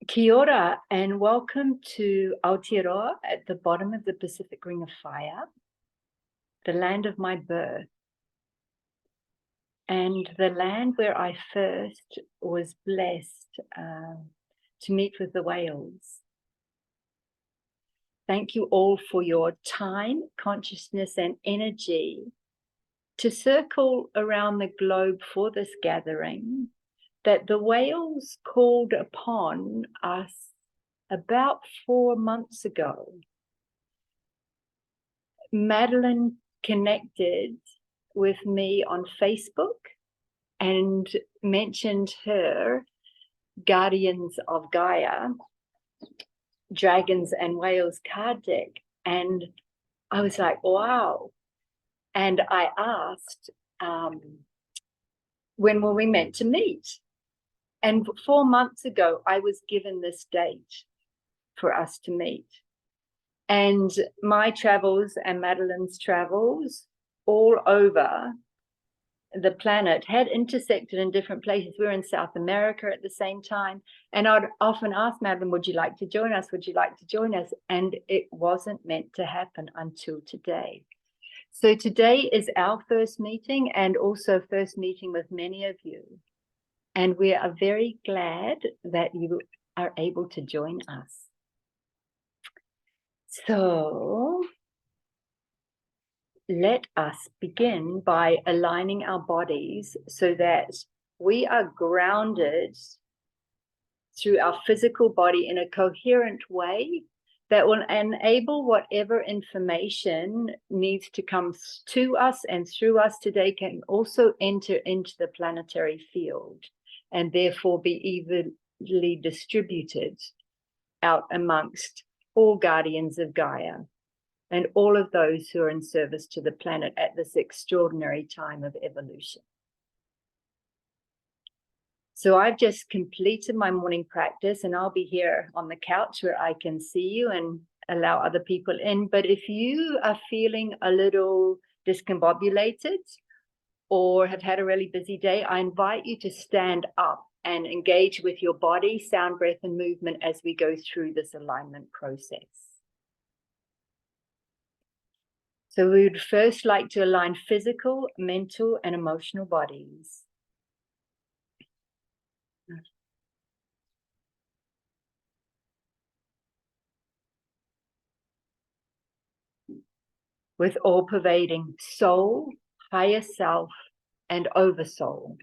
Kia ora and welcome to Aotearoa at the bottom of the Pacific Ring of Fire, the land of my birth, and the land where I first was blessed to meet with the whales. Thank you all for your time, consciousness, and energy to circle around the globe for this gathering that the whales called upon us about 4 months ago. Madeline connected with me on Facebook and mentioned her Guardians of Gaia, Dragons and Whales card deck. And I was like, wow. And I asked, when were we meant to meet? And 4 months ago, I was given this date for us to meet. And my travels and Madeline's travels all over the planet had intersected in different places. We were in South America at the same time. And I'd often ask Madeline, would you like to join us? Would you like to join us? And it wasn't meant to happen until today. So today is our first meeting and also first meeting with many of you. And we are very glad that you are able to join us. So let us begin by aligning our bodies so that we are grounded through our physical body in a coherent way that will enable whatever information needs to come to us and through us today can also enter into the planetary field and therefore be evenly distributed out amongst all guardians of Gaia and all of those who are in service to the planet at this extraordinary time of evolution. So I've just completed my morning practice and I'll be here on the couch where I can see you and allow other people in. But if you are feeling a little discombobulated or have had a really busy day, I invite you to stand up and engage with your body, sound, breath, and movement as we go through this alignment process. So we would first like to align physical, mental, and emotional bodies. With all-pervading soul, higher self, and oversoul.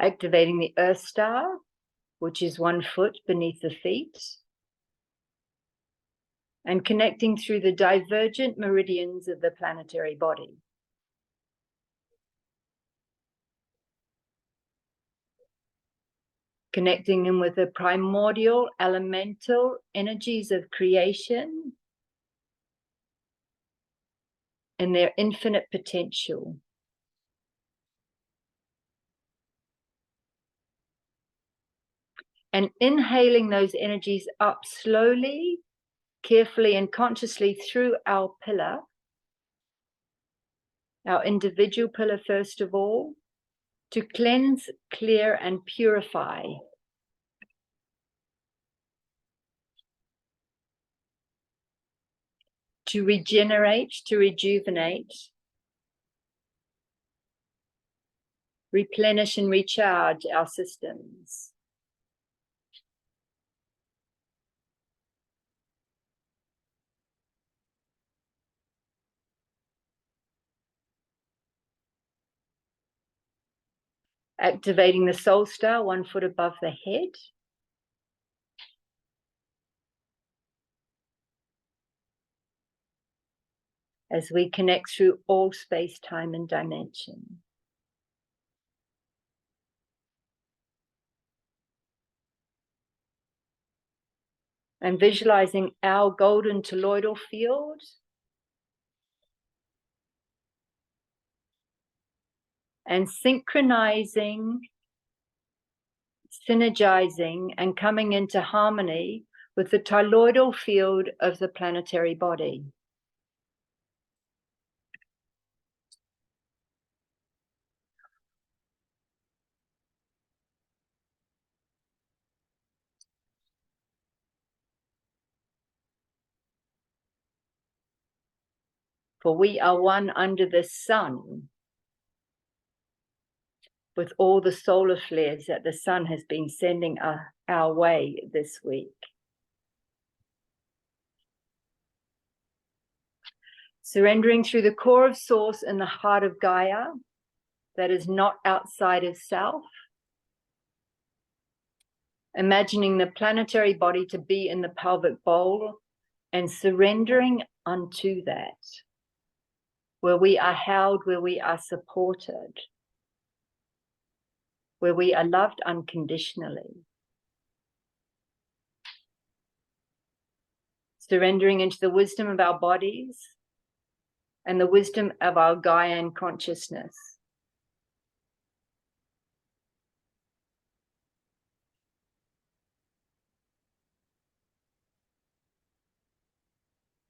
Activating the Earth Star, which is 1 foot beneath the feet, and connecting through the divergent meridians of the planetary body. Connecting in with the primordial, elemental energies of creation and their infinite potential. And inhaling those energies up slowly, carefully and consciously through our pillar, our individual pillar first of all, to cleanse, clear, and purify. To regenerate, to rejuvenate, replenish and recharge our systems. Activating the soul star 1 foot above the head. As we connect through all space, time, and dimension. And visualizing our golden toroidal field and synchronizing, synergizing, and coming into harmony with the toroidal field of the planetary body. For we are one under the sun, with all the solar flares that the sun has been sending our way this week. Surrendering through the core of source in the heart of Gaia, that is not outside of self. Imagining the planetary body to be in the pelvic bowl and surrendering unto that, where we are held, where we are supported, where we are loved unconditionally. Surrendering into the wisdom of our bodies and the wisdom of our Gaian consciousness.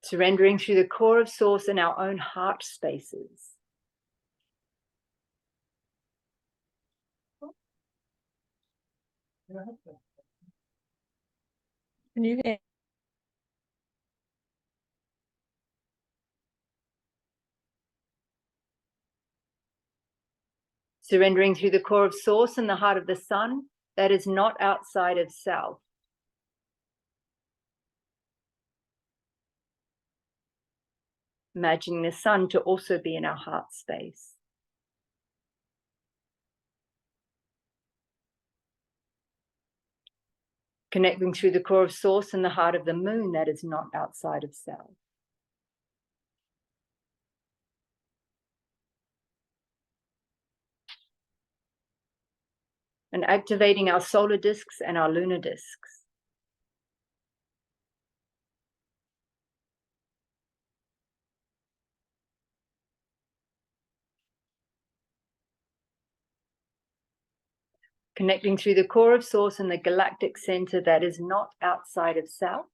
Surrendering through the core of source in our own heart spaces. Can you hear? Surrendering through the core of source in the heart of the sun, that is not outside of self. Imagining the sun to also be in our heart space. Connecting through the core of source in the heart of the moon, that is not outside of self. And activating our solar discs and our lunar discs. Connecting through the core of source in the galactic center, that is not outside of self.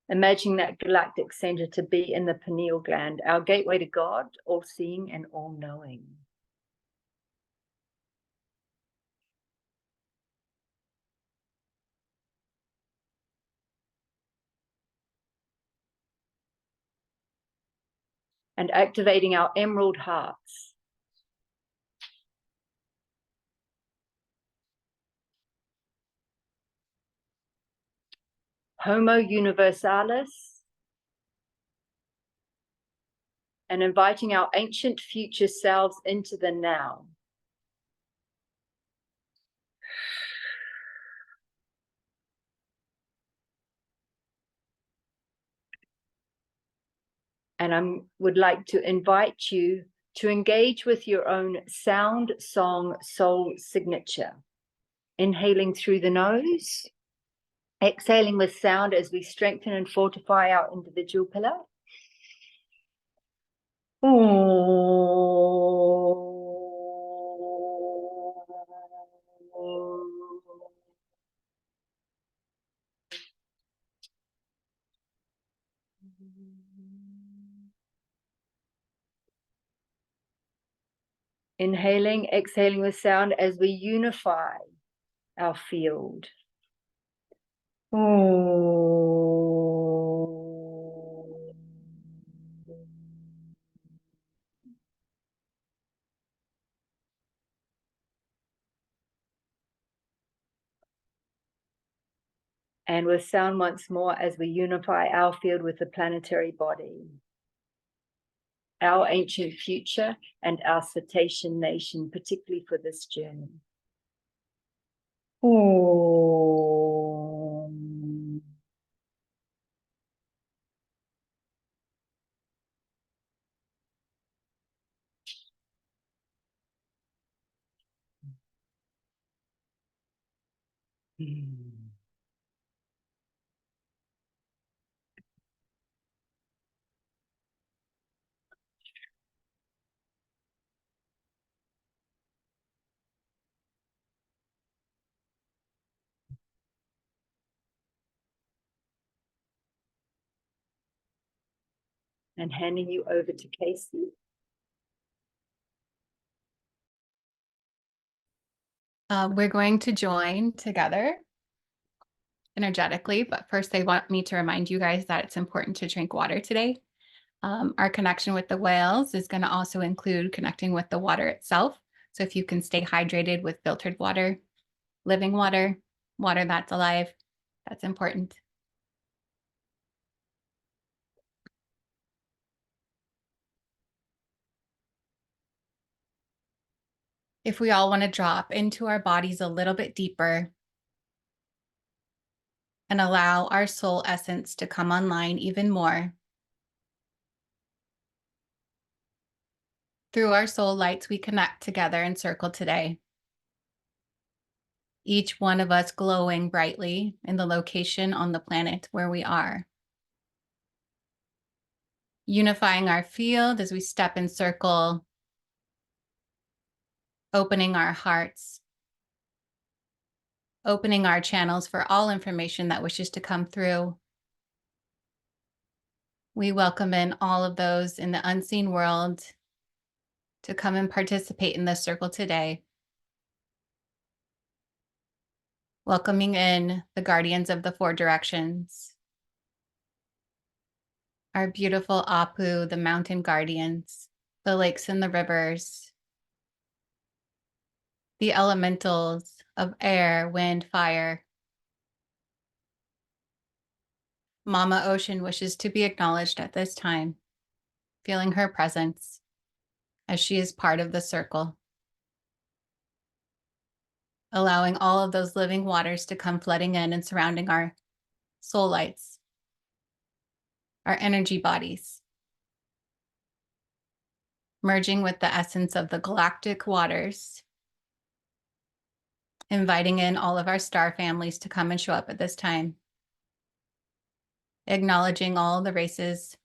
Imagining that galactic center to be in the pineal gland, our gateway to God, all-seeing and all-knowing. And activating our emerald hearts. Homo universalis. And inviting our ancient future selves into the now. And I would like to invite you to engage with your own sound, song, soul signature. Inhaling through the nose, exhaling with sound as we strengthen and fortify our individual pillar. Inhaling, exhaling with sound as we unify our field. And with sound once more as we unify our field with the planetary body, our ancient future and our cetacean nation, particularly for this journey. And handing you over to Casey. We're going to join together energetically, but first they want me to remind you guys that it's important to drink water today. Our connection with the whales is going to also include connecting with the water itself. So if you can stay hydrated with filtered water, living water, water that's alive, that's important. If we all want to drop into our bodies a little bit deeper and allow our soul essence to come online even more. Through our soul lights, we connect together in circle today. Each one of us glowing brightly in the location on the planet where we are. Unifying our field as we step in circle, opening our hearts, opening our channels for all information that wishes to come through. We welcome in all of those in the unseen world to come and participate in this circle today. Welcoming in the guardians of the four directions, our beautiful Apu, the mountain guardians, the lakes and the rivers, the elementals of air, wind, fire. Mama Ocean wishes to be acknowledged at this time, feeling her presence as she is part of the circle. Allowing all of those living waters to come flooding in and surrounding our soul lights, our energy bodies, merging with the essence of the galactic waters, inviting in all of our star families to come and show up at this time, acknowledging all the races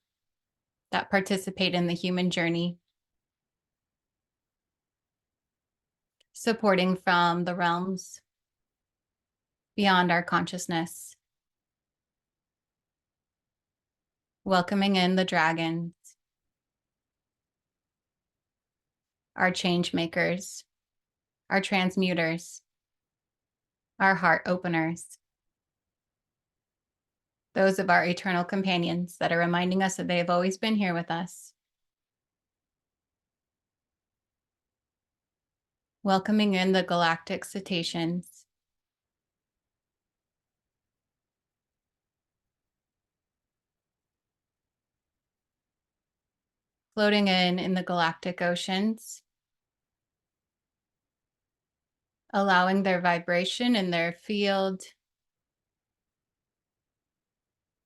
that participate in the human journey, supporting from the realms beyond our consciousness, welcoming in the dragons, our change makers, our transmuters, our heart openers, those of our eternal companions that are reminding us that they have always been here with us. Welcoming in the galactic cetaceans, floating in the galactic oceans, allowing their vibration and their field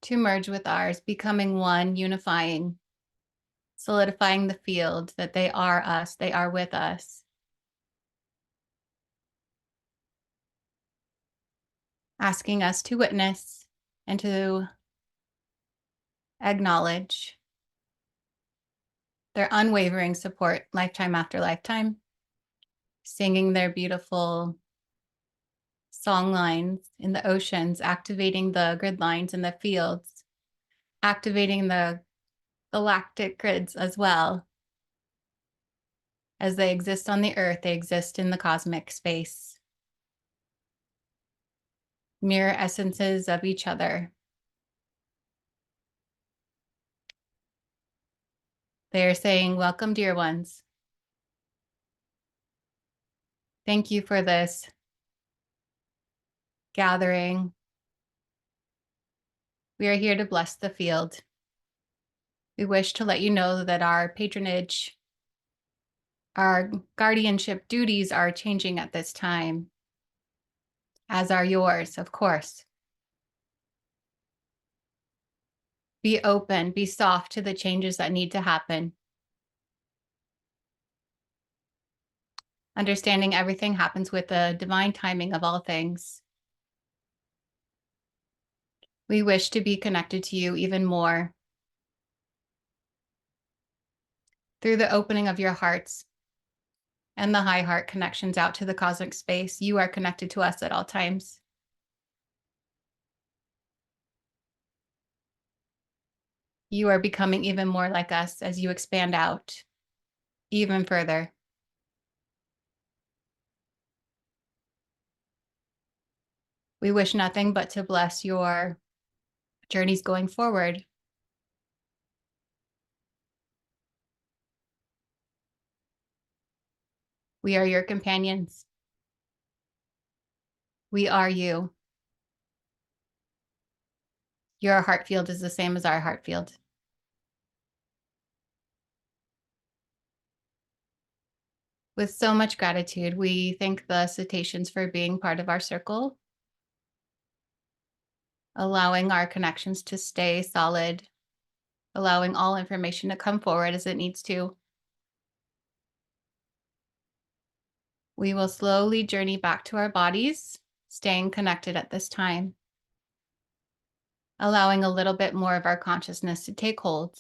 to merge with ours, becoming one, unifying, solidifying the field that they are us, they are with us. Asking us to witness and to acknowledge their unwavering support, lifetime after lifetime, singing their beautiful song lines in the oceans, activating the grid lines in the fields, activating the galactic grids as well. As they exist on the earth, they exist in the cosmic space. Mirror essences of each other. They are saying, welcome, dear ones. Thank you for this gathering. We are here to bless the field. We wish to let you know that our patronage, our guardianship duties are changing at this time, as are yours, of course. Be open, be soft to the changes that need to happen. Understanding everything happens with the divine timing of all things. We wish to be connected to you even more through the opening of your hearts and the high heart connections out to the cosmic space. You are connected to us at all times. You are becoming even more like us as you expand out even further. We wish nothing but to bless your journeys going forward. We are your companions. We are you. Your heart field is the same as our heart field. With so much gratitude, we thank the cetaceans for being part of our circle, allowing our connections to stay solid, allowing all information to come forward as it needs to. We will slowly journey back to our bodies, staying connected at this time, allowing a little bit more of our consciousness to take hold,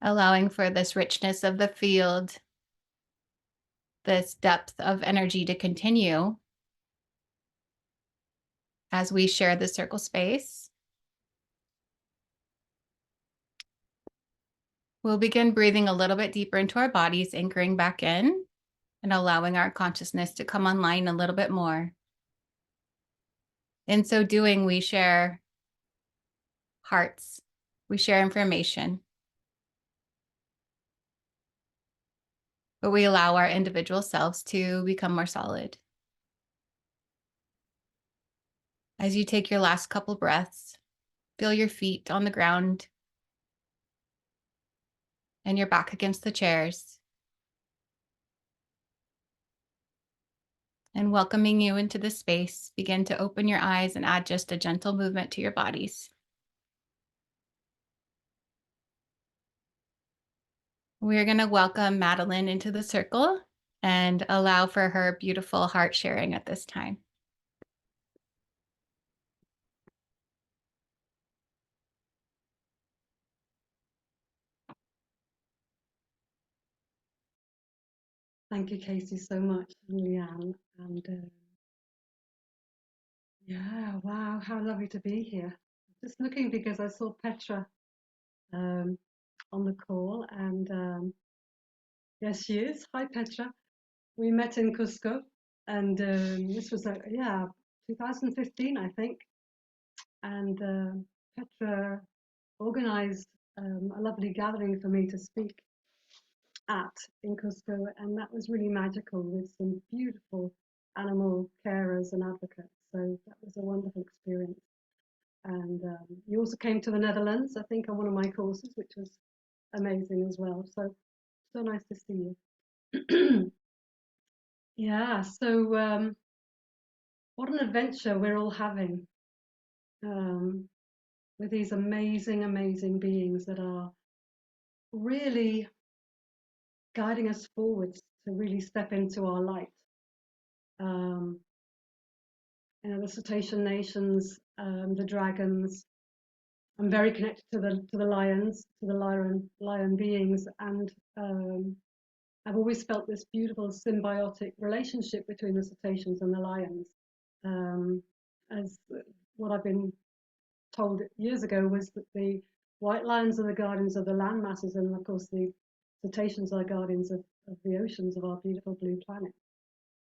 allowing for this richness of the field, this depth of energy to continue as we share the circle space. We'll begin breathing a little bit deeper into our bodies, anchoring back in and allowing our consciousness to come online a little bit more. In so doing, we share hearts, we share information, but we allow our individual selves to become more solid. As you take your last couple breaths, feel your feet on the ground and your back against the chairs. And welcoming you into the space, begin to open your eyes and add just a gentle movement to your bodies. We're going to welcome Madeline into the circle and allow for her beautiful heart sharing at this time. Thank you, Casey, so much, and Leanne. And yeah, wow, how lovely to be here. Just looking because I saw Petra on the call, and yes, she is. Hi, Petra. We met in Cusco, and this was, 2015, I think. And Petra organized a lovely gathering for me to speak at in Cusco, and that was really magical with some beautiful animal carers and advocates. So that was a wonderful experience. And you also came to the Netherlands, I think, on one of my courses, which was amazing as well. So nice to see you. Yeah, so what an adventure we're all having with these amazing, amazing beings that are really guiding us forwards to really step into our light. You know, the cetacean nations, the dragons. I'm very connected to the lions, to the lion beings, and I've always felt this beautiful symbiotic relationship between the cetaceans and the lions. As what I've been told years ago was that the white lions are the guardians of the land masses, and of course the cetaceans are guardians of the oceans of our beautiful blue planet.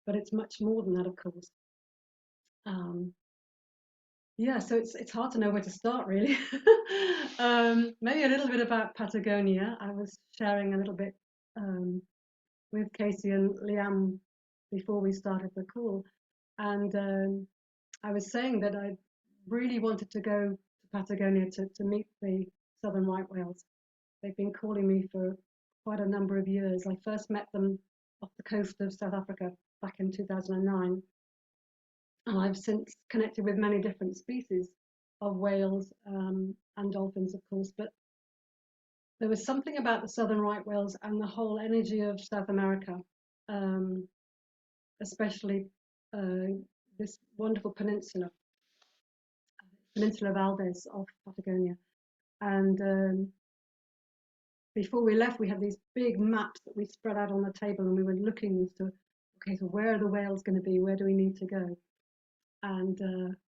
But it's much more than that, of course. Yeah, so it's hard to know where to start, really. Maybe a little bit about Patagonia. I was sharing a little bit with Casey and Liam before we started the call, and I was saying that I really wanted to go to Patagonia to meet the southern white whales. They've been calling me for quite a number of years. I first met them off the coast of South Africa back in 2009. And I've since connected with many different species of whales and dolphins, of course. But there was something about the southern right whales and the whole energy of South America, especially this wonderful peninsula Valdez off Patagonia. And before we left, we had these big maps that we spread out on the table, and we were looking as to, okay, so where are the whales going to be? Where do we need to go? And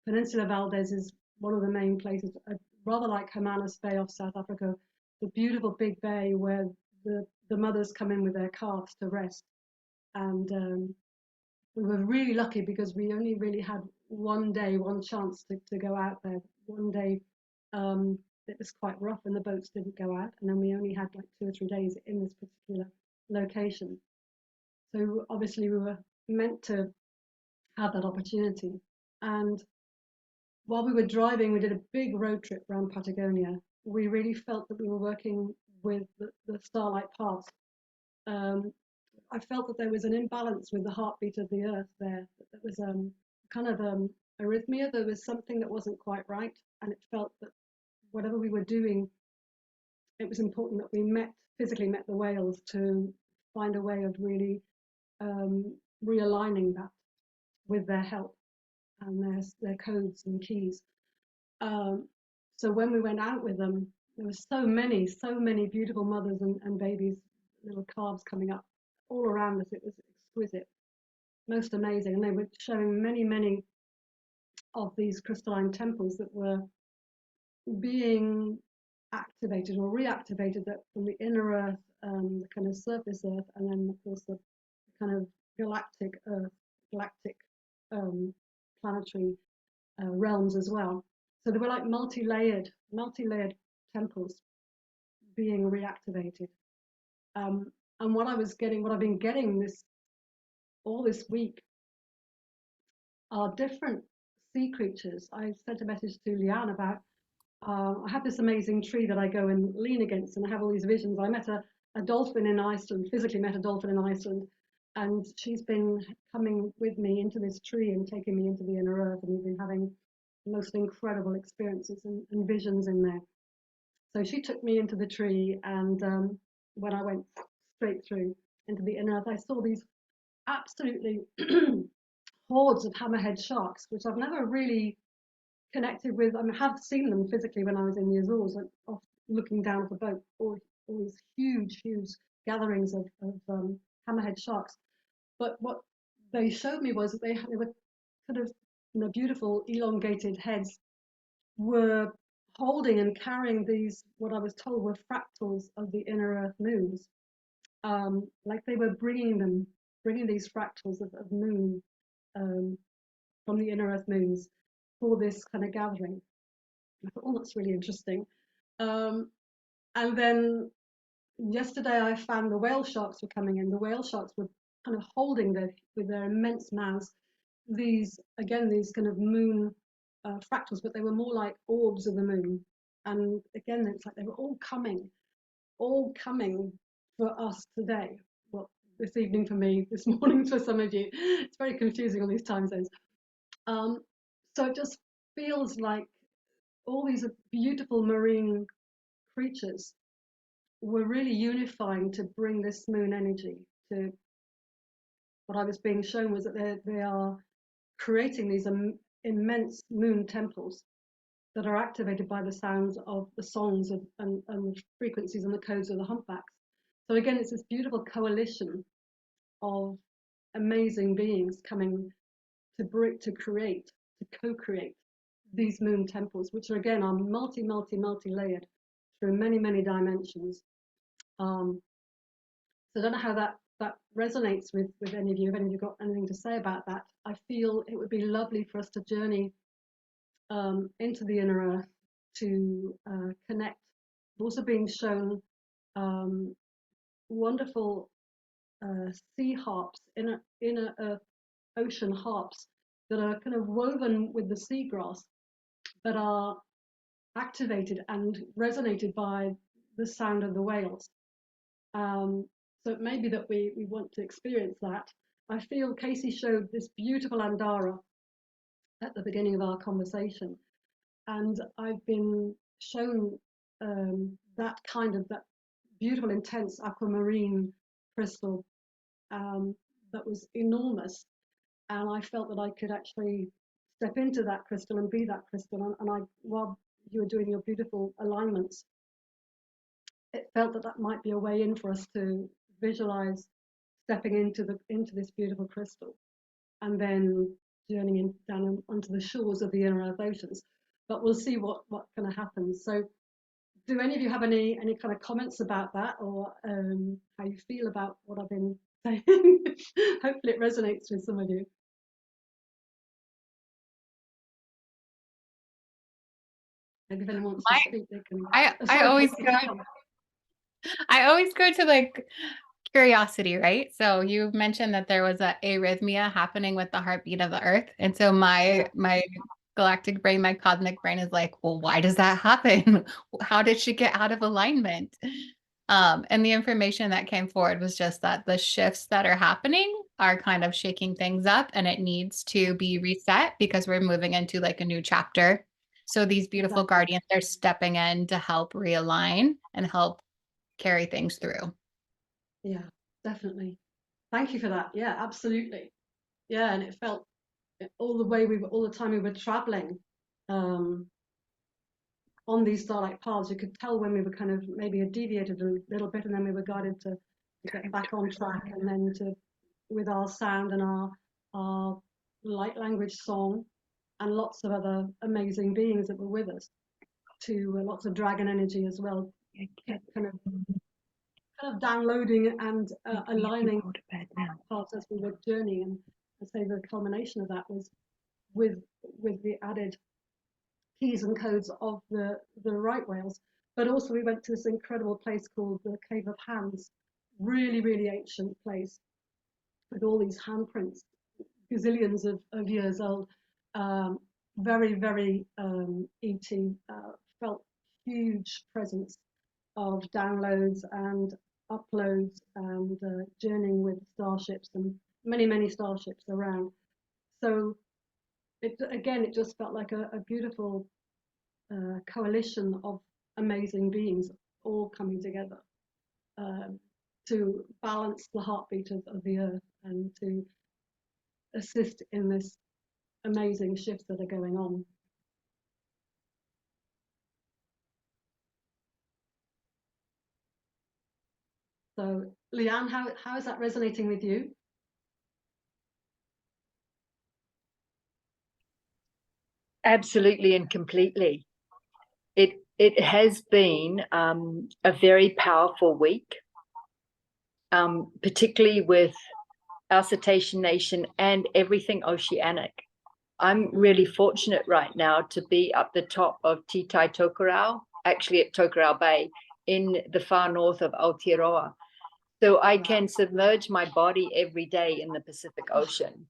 Peninsula Valdez is one of the main places, rather like Hermanus Bay off South Africa, the beautiful big bay where the mothers come in with their calves to rest. And we were really lucky because we only really had one day, one chance to go out there. One day it was quite rough and the boats didn't go out, and then we only had like 2 or 3 days in this particular location. So obviously we were meant to have that opportunity. And while we were driving, we did a big road trip around Patagonia. We really felt that we were working with the starlight paths. I felt that there was an imbalance with the heartbeat of the earth there. There was kind of arrhythmia. There was something that wasn't quite right, and it felt that whatever we were doing, it was important that we physically met the whales to find a way of really realigning that with their help and their codes and keys. So when we went out with them, there were so many beautiful mothers and babies, little calves coming up all around us. It was exquisite, most amazing. And they were showing many of these crystalline temples that were being activated or reactivated from the inner earth, the kind of surface earth, and then of course the kind of galactic earth, galactic planetary realms as well. So they were like multi-layered temples being reactivated. And what I've been getting all this week are different sea creatures. I sent a message to Leanne about, I have this amazing tree that I go and lean against, and I have all these visions. I met a dolphin in Iceland, physically met a dolphin in Iceland, and she's been coming with me into this tree and taking me into the inner earth, and we've been having the most incredible experiences and visions in there. So she took me into the tree, and when I went straight through into the inner earth, I saw these absolutely hordes of hammerhead sharks, which I've never really connected with. I have seen them physically when I was in the Azores, like, looking down at the boat, all these huge gatherings of hammerhead sharks. But what they showed me was that they were kind of, beautiful elongated heads, were holding and carrying these, what I was told were fractals of the inner earth moons. Like they were bringing these fractals of moon from the inner earth moons for this kind of gathering. I thought, oh, that's really interesting. And then yesterday I found the whale sharks were coming in. The whale sharks were kind of holding with their immense mouths these kind of moon fractals, but they were more like orbs of the moon. And again, it's like they were all coming for us today. Well, this evening for me, this morning for some of you. It's very confusing on these time zones. So it just feels like all these beautiful marine creatures were really unifying to bring this moon energy to. What I was being shown was that they are creating these immense moon temples that are activated by the sounds of the songs and the frequencies and the codes of the humpbacks. So again, it's this beautiful coalition of amazing beings coming to co-create these moon temples, which are again are multi-layered through many dimensions. So I don't know how that resonates with any of you. If any of you got anything to say about that, I feel it would be lovely for us to journey into the inner earth to connect. We're also being shown wonderful sea harps, inner earth ocean harps that are kind of woven with the seagrass, that are activated and resonated by the sound of the whales. So it may be that we want to experience that. I feel Casey showed this beautiful Andara at the beginning of our conversation, and I've been shown that beautiful, intense aquamarine crystal that was enormous, and I felt that I could actually step into that crystal and be that crystal. And while you were doing your beautiful alignments, it felt that might be a way in for us to visualize stepping into this beautiful crystal, and then journeying down onto the shores of the inner earth oceans. but we'll see what kind of happens. So do any of you have any kind of comments about that, or how you feel about what I've been saying? Hopefully it resonates with some of you. Maybe if anyone wants to speak, they can. I always go to like curiosity, right? So you mentioned that there was a arrhythmia happening with the heartbeat of the earth. And so my galactic brain, my cosmic brain is like, well, why does that happen? How did she get out of alignment? And the information that came forward was just that the shifts that are happening are kind of shaking things up, and it needs to be reset because we're moving into like a new chapter. So these beautiful guardians are stepping in to help realign and help carry things through. Yeah, definitely. Thank you for that. Yeah, absolutely. Yeah, and it felt all the time we were traveling on these starlight paths, you could tell when we were kind of maybe deviated a little bit, and then we were guided to get back on track, and then with our sound and our light language song and lots of other amazing beings that were with us, to lots of dragon energy as well, kind of downloading and aligning parts as we were journeying. And I'd say the culmination of that was with the added keys and codes of the right whales. But also we went to this incredible place called the Cave of Hands, really, really ancient place with all these handprints, gazillions of years old, very, very ET, felt huge presence of downloads and uploads and journeying with starships and many, many starships around. So it just felt like a beautiful coalition of amazing beings all coming together to balance the heartbeat of the earth and to assist in this amazing shifts that are going on. So Leanne, how is that resonating with you? Absolutely and completely. It has been a very powerful week, particularly with our Cetacean Nation and everything oceanic. I'm really fortunate right now to be up the top of Titai Tokerau, actually at Tokerau Bay in the far north of Aotearoa. So I can submerge my body every day in the Pacific Ocean.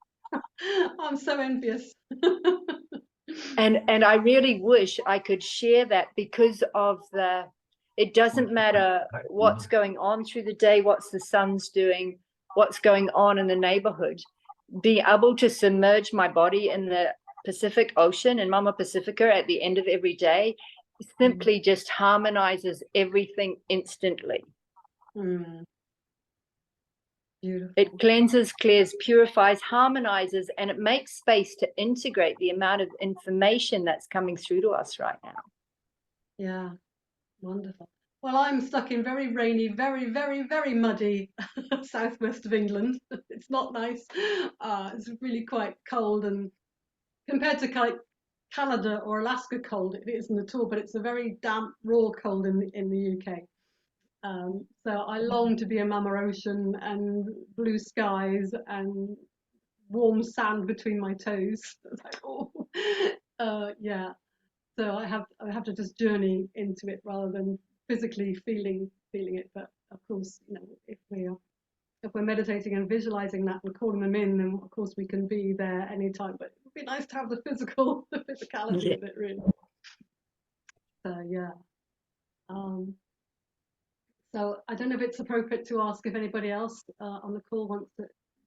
I'm so envious. And I really wish I could share that, because of it doesn't matter what's going on through the day, what's the sun's doing, what's going on in the neighborhood. Being able to submerge my body in the Pacific Ocean and Mama Pacifica at the end of every day simply just harmonizes everything instantly. Beautiful. It cleanses, clears, purifies, harmonizes, and it makes space to integrate the amount of information that's coming through to us right now. Yeah, wonderful. Well, I'm stuck in very rainy, very, very, very muddy southwest of England. It's not nice. It's really quite cold, and compared to Canada or Alaska cold, it isn't at all, but it's a very damp, raw cold in the UK. So I long to be a mama ocean and blue skies and warm sand between my toes. It's like, oh, yeah. So I have to just journey into it rather than physically feeling it. But of course, if we're meditating and visualizing that and calling them in, then of course we can be there anytime. But it would be nice to have the physicality of it, really. So yeah. So I don't know if it's appropriate to ask if anybody else on the call wants to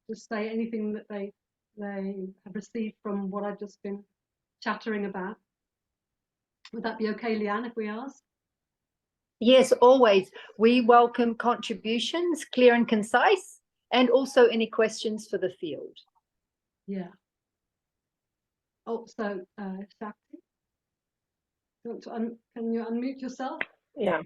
just say anything that they have received from what I've just been chattering about. Would that be okay, Leanne, if we ask? Yes, always. We welcome contributions, clear and concise, and also any questions for the field. Yeah. Oh, so Shakti, can you unmute yourself? Yeah,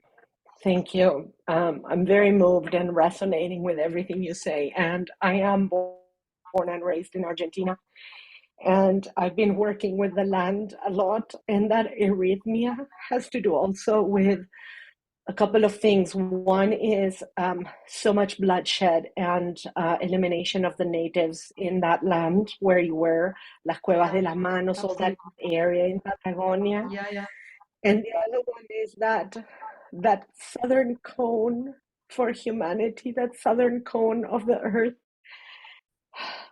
thank you. I'm very moved and resonating with everything you say. And I am born and raised in Argentina. And I've been working with the land a lot, and that arrhythmia has to do also with a couple of things. One is so much bloodshed and elimination of the natives in that land where you were, Las Cuevas de las Manos, all that Absolutely. area in Patagonia. Yeah. And the other one is that southern cone for humanity, that southern cone of the earth.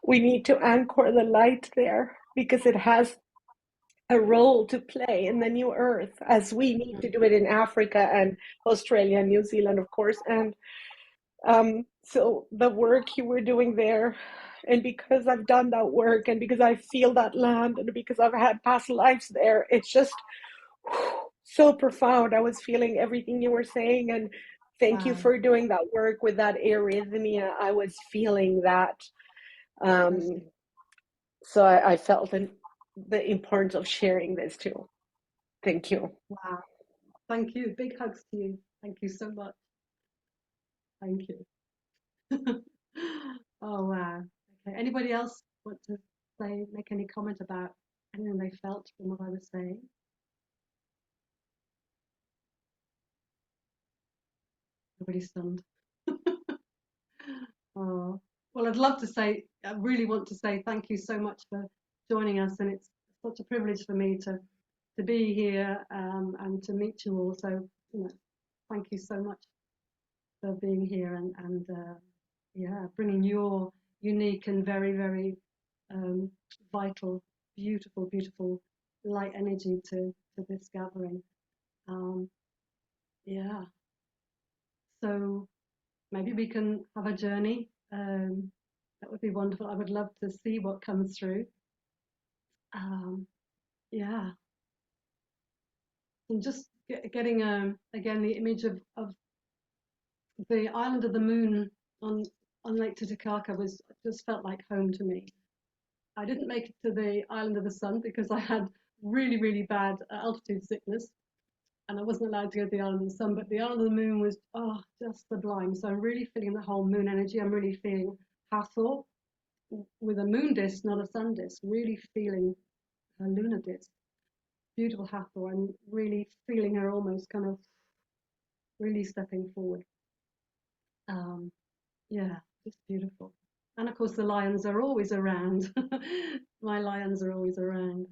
We need to anchor the light there because it has a role to play in the new earth, as we need to do it in Africa and Australia and New Zealand, of course. And so the work you were doing there, and because I've done that work, and because I feel that land, and because I've had past lives there, it's just so profound. I was feeling everything you were saying, and thank you Wow. for doing that work with that arrhythmia. I was feeling that. So I felt the importance of sharing this too. Thank you. Wow. Thank you. Big hugs to you. Thank you so much. Thank you. Oh, wow. Okay. Anybody else want to say, make any comment about anything they felt from what I was saying? Everybody's stunned. Oh, well, I'd love to say, I really want to say thank you so much for joining us, and it's such a privilege for me to be here and to meet you all. So, thank you so much for being here and yeah, bringing your unique and very, very vital, beautiful light energy to this gathering. Yeah, so maybe we can have a journey. That would be wonderful. I would love to see what comes through. Yeah, and just getting again the image of the island of the moon on Lake Titicaca was just felt like home to me. I didn't make it to the island of the sun because I had really bad altitude sickness, and I wasn't allowed to go to the island of the sun. But the island of the moon was just sublime. So I'm really feeling the whole moon energy. I'm really feeling Hathor with a moon disk, not a sun disk. Really feeling her lunar disk. Beautiful Hathor. I'm really feeling her almost kind of really stepping forward. Yeah, just beautiful. And of course, the lions are always around. My lions are always around,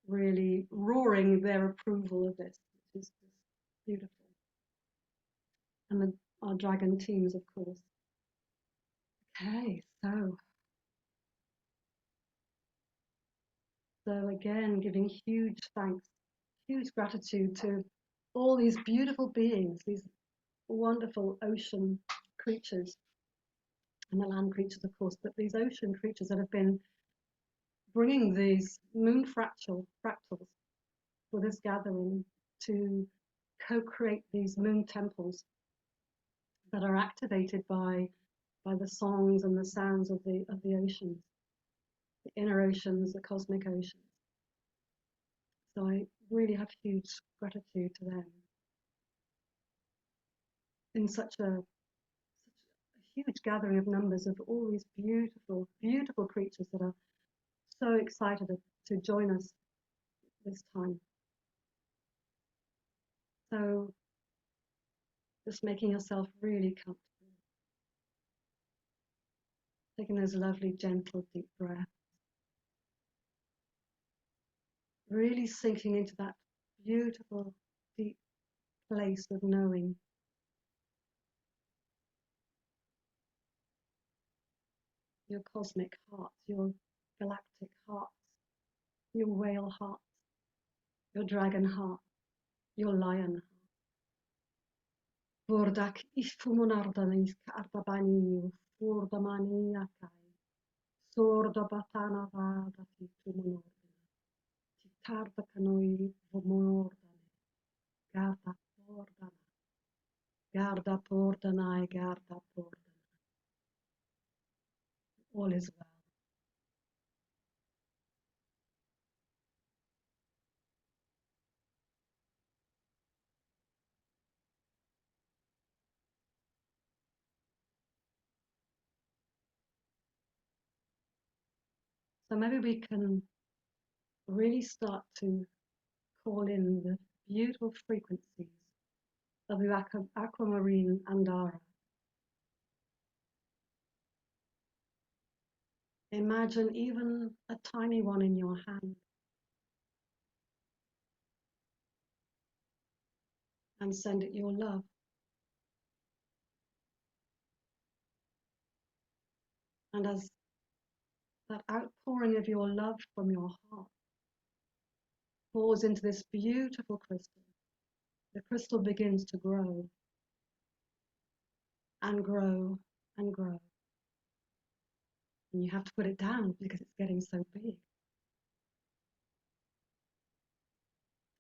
really roaring their approval of this, which is just beautiful. And our dragon teams, of course. Okay, so again, giving huge thanks, huge gratitude to all these beautiful beings, these wonderful ocean creatures, and the land creatures, of course, but these ocean creatures that have been bringing these moon fractals for this gathering to co-create these moon temples that are activated by the songs and the sounds of the oceans, the inner oceans, the cosmic oceans. So I really have huge gratitude to them in such a huge gathering of numbers of all these beautiful creatures that are so excited to join us this time. So just making yourself really comfortable, taking those lovely, gentle, deep breaths, really sinking into that beautiful, deep place of knowing. Your cosmic heart, your galactic heart, your whale heart, your dragon heart, your lion heart. Vordak ifumunardanis kaartabani furdamani akai. Sorda batana vada tifumunordana. Titarda kanoi vumordane. Garda pordana. Garda pordanai, garda pordana. All is well. So maybe we can really start to call in the beautiful frequencies of the aquamarine Andara. Imagine even a tiny one in your hand and send it your love. And as that outpouring of your love from your heart pours into this beautiful crystal, the crystal begins to grow and grow and grow. And you have to put it down because it's getting so big.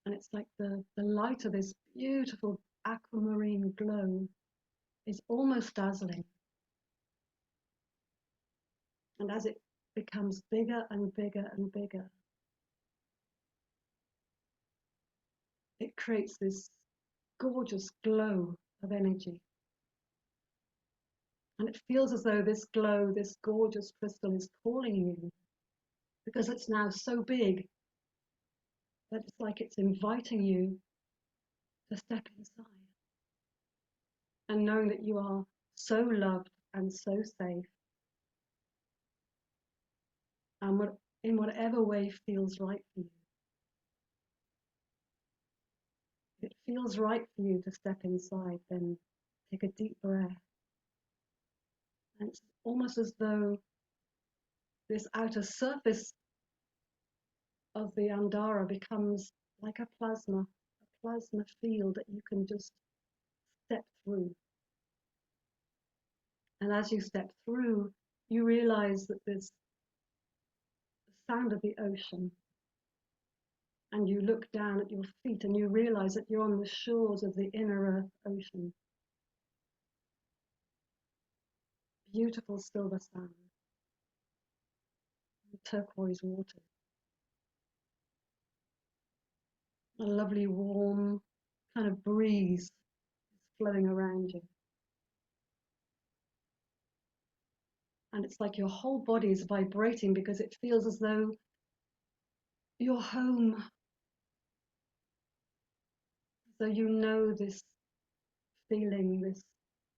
And it's like the light of this beautiful aquamarine glow is almost dazzling. And as it becomes bigger and bigger and bigger, it creates this gorgeous glow of energy. And it feels as though this glow, this gorgeous crystal is calling you, because it's now so big that it's like it's inviting you to step inside. And knowing that you are so loved and so safe, and in whatever way feels right for you. If it feels right for you to step inside, then take a deep breath. And it's almost as though this outer surface of the Andara becomes like a plasma field that you can just step through. And as you step through, you realize that there's the sound of the ocean. And you look down at your feet and you realize that you're on the shores of the inner earth ocean. Beautiful silver sand, turquoise water. A lovely warm kind of breeze is flowing around you. And it's like your whole body is vibrating because it feels as though you're home. So you know this feeling, this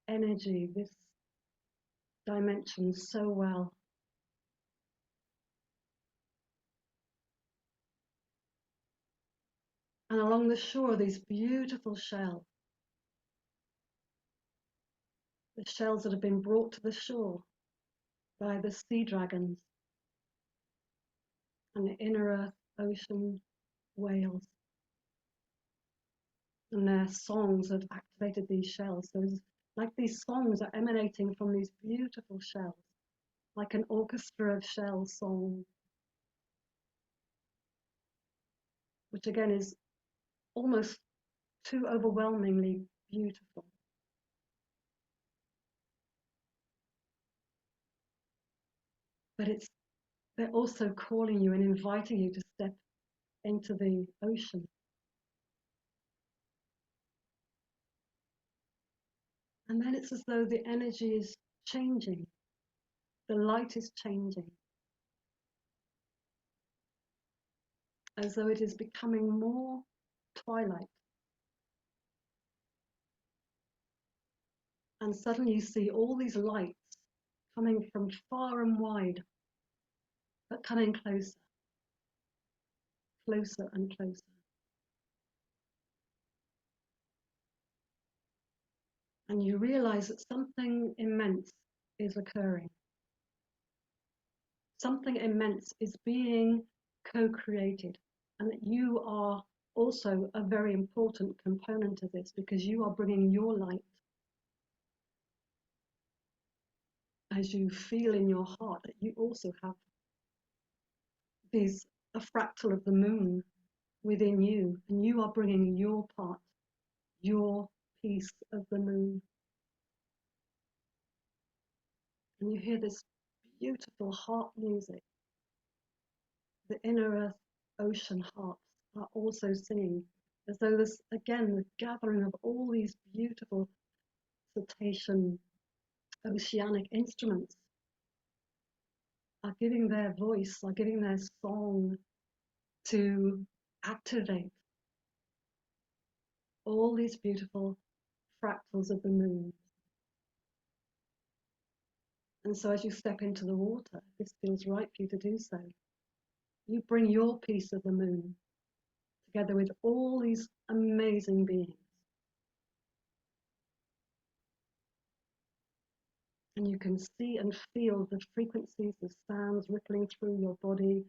energy, this dimension so well. And along the shore are these beautiful shells. The shells that have been brought to the shore by the sea dragons and the inner earth ocean whales. And their songs have activated these shells. So it's like these songs are emanating from these beautiful shells, like an orchestra of shell songs, which again is almost too overwhelmingly beautiful. But they're also calling you and inviting you to step into the ocean. And then it's as though the energy is changing. The light is changing. As though it is becoming more twilight. And suddenly you see all these lights coming from far and wide, but coming closer, closer and closer. And you realize that something immense is occurring. Something immense is being co-created, and that you are also a very important component of this because you are bringing your light. As you feel in your heart that you also have a fractal of the moon within you, and you are bringing your part, your piece of the moon. And you hear this beautiful harp music. The inner earth ocean harps are also singing, as though there's again the gathering of all these beautiful cetacean oceanic instruments are giving their voice, are giving their song to activate all these beautiful fractals of the moon. And so as you step into the water, this feels right for you to do so. You bring your piece of the moon together with all these amazing beings. And you can see and feel the frequencies, the sounds rippling through your body,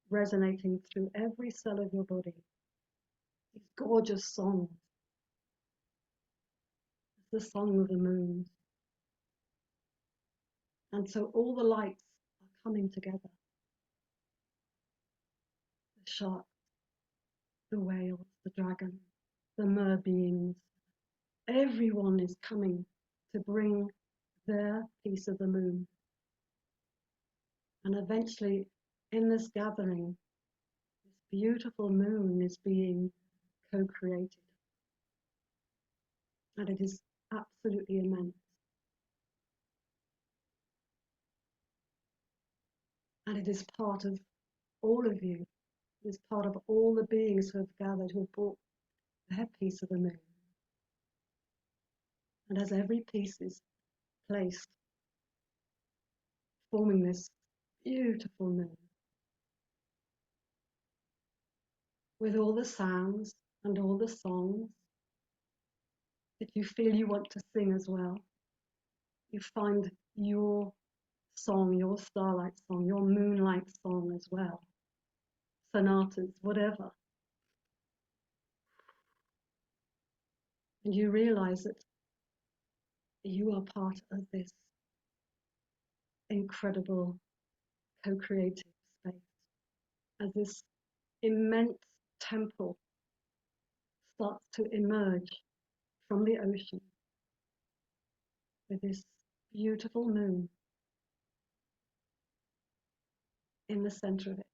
resonating through every cell of your body. These gorgeous songs. It's the song of the moon. And so all the lights are coming together. The shark, the whales, the dragon, the mer beings. Everyone is coming to bring their piece of the moon. And eventually, in this gathering, this beautiful moon is being co-created. And it is absolutely immense. And it is part of all of you. It is part of all the beings who have gathered, who have brought their piece of the moon. And as every piece is placed, forming this beautiful moon, with all the sounds and all the songs that you feel you want to sing as well, you find your song, your starlight song, your moonlight song as well. Sonatas, whatever. And you realize that you are part of this incredible co-creative space, as this immense temple starts to emerge from the ocean with this beautiful moon in the center of it,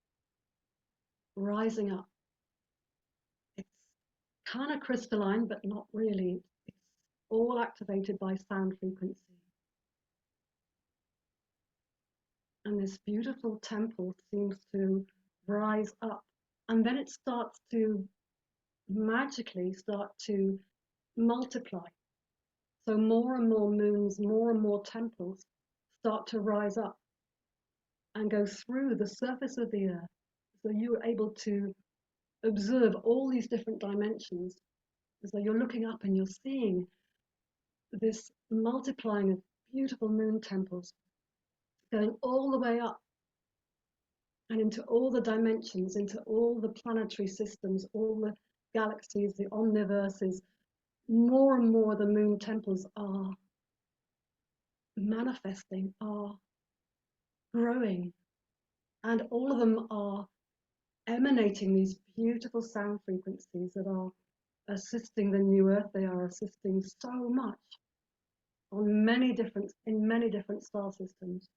rising up. It's kind of crystalline, but not really. It's all activated by sound frequency. And this beautiful temple seems to rise up. And then it starts to magically start to multiply. So more and more moons, more and more temples start to rise up and go through the surface of the earth. So you're able to observe all these different dimensions. So you're looking up and you're seeing this multiplying of beautiful moon temples going all the way up and into all the dimensions, into all the planetary systems, all the galaxies, the omniverses. More and more the moon temples are manifesting, are growing, and all of them are emanating these beautiful sound frequencies that are assisting the new earth. They are assisting so much in many different star systems.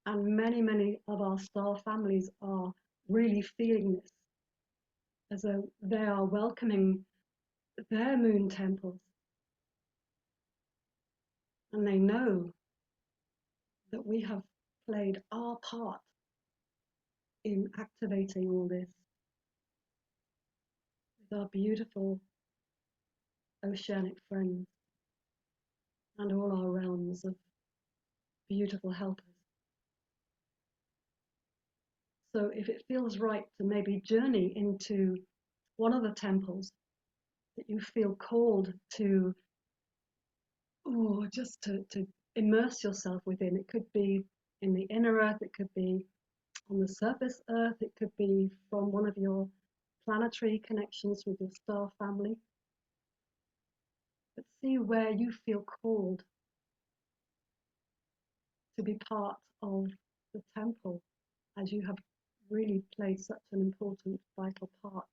And many of our star families are really feeling this, as though they are welcoming their moon temples. And they know that we have played our part in activating all this with our beautiful oceanic friends and all our realms of beautiful helpers. So if it feels right to maybe journey into one of the temples that you feel called to, or just to immerse yourself within, it could be in the inner earth, it could be on the surface earth, it could be from one of your planetary connections with your star family. But see where you feel called to be part of the temple, as you have really played such an important, vital part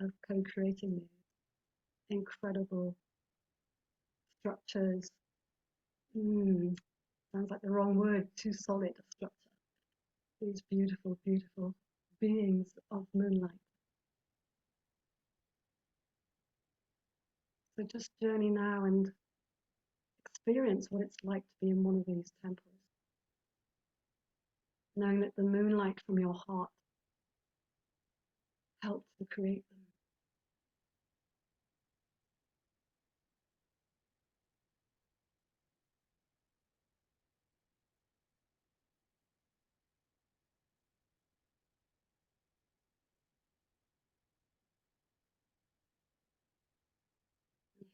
of co-creating these incredible structures. Sounds like the wrong word, too solid a structure. These beautiful, beautiful beings of moonlight. So just journey now and experience what it's like to be in one of these temples. knowing that the moonlight from your heart helped to create them.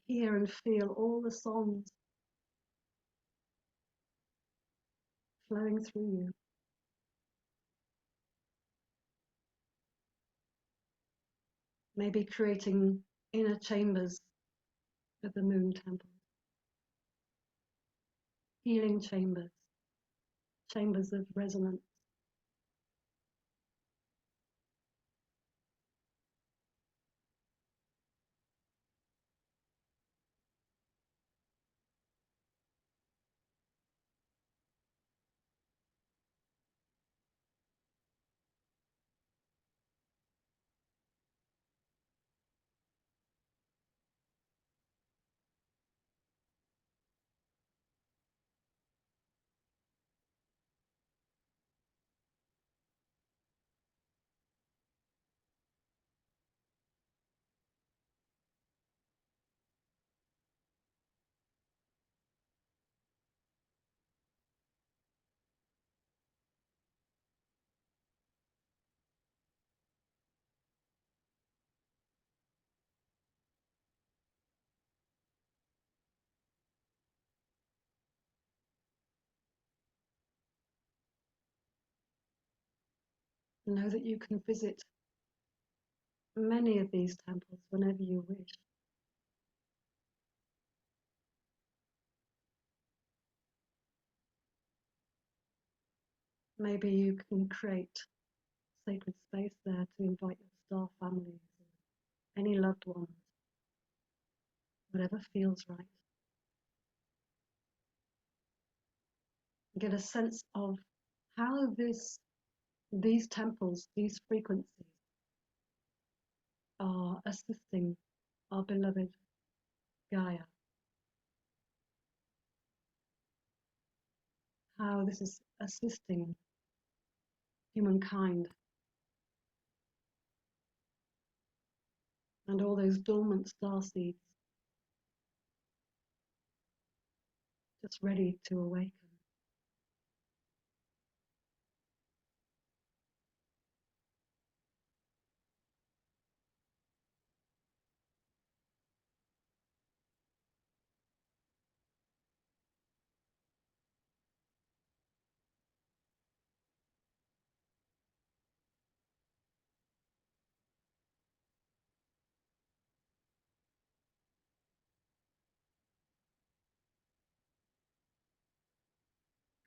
Hear and feel all the songs flowing through you. Maybe creating inner chambers of the moon temple, healing chambers, chambers of resonance. Know that you can visit many of these temples whenever you wish. Maybe you can create sacred space there to invite your star families, any loved ones, whatever feels right. Get a sense of how these temples, these frequencies are assisting our beloved Gaia. How this is assisting humankind and all those dormant star seeds just ready to awaken.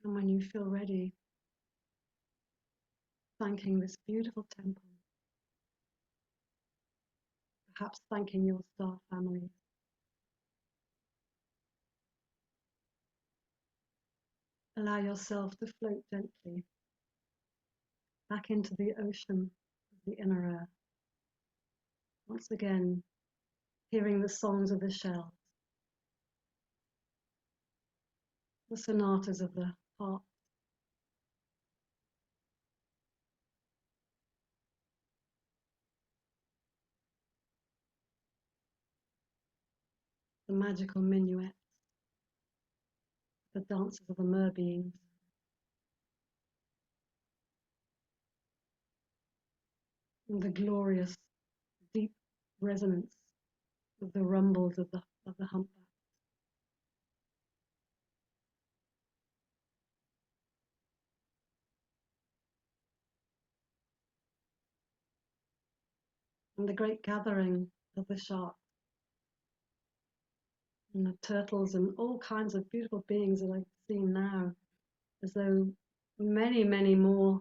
And when you feel ready, thanking this beautiful temple, perhaps thanking your star family, allow yourself to float gently back into the ocean of the inner earth. Once again, hearing the songs of the shells, the sonatas of the harp, the magical minuets, the dances of the merbeings, and the glorious deep resonance of the rumbles of the humpback. And the great gathering of the sharks and the turtles and all kinds of beautiful beings that I've seen now, as though many, many more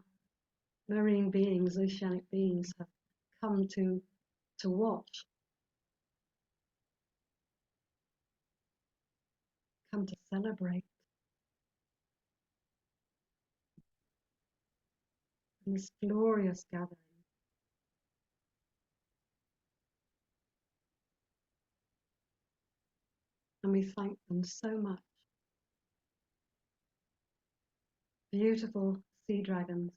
marine beings, oceanic beings, have come to watch, come to celebrate this glorious gathering. And we thank them so much. Beautiful sea dragons,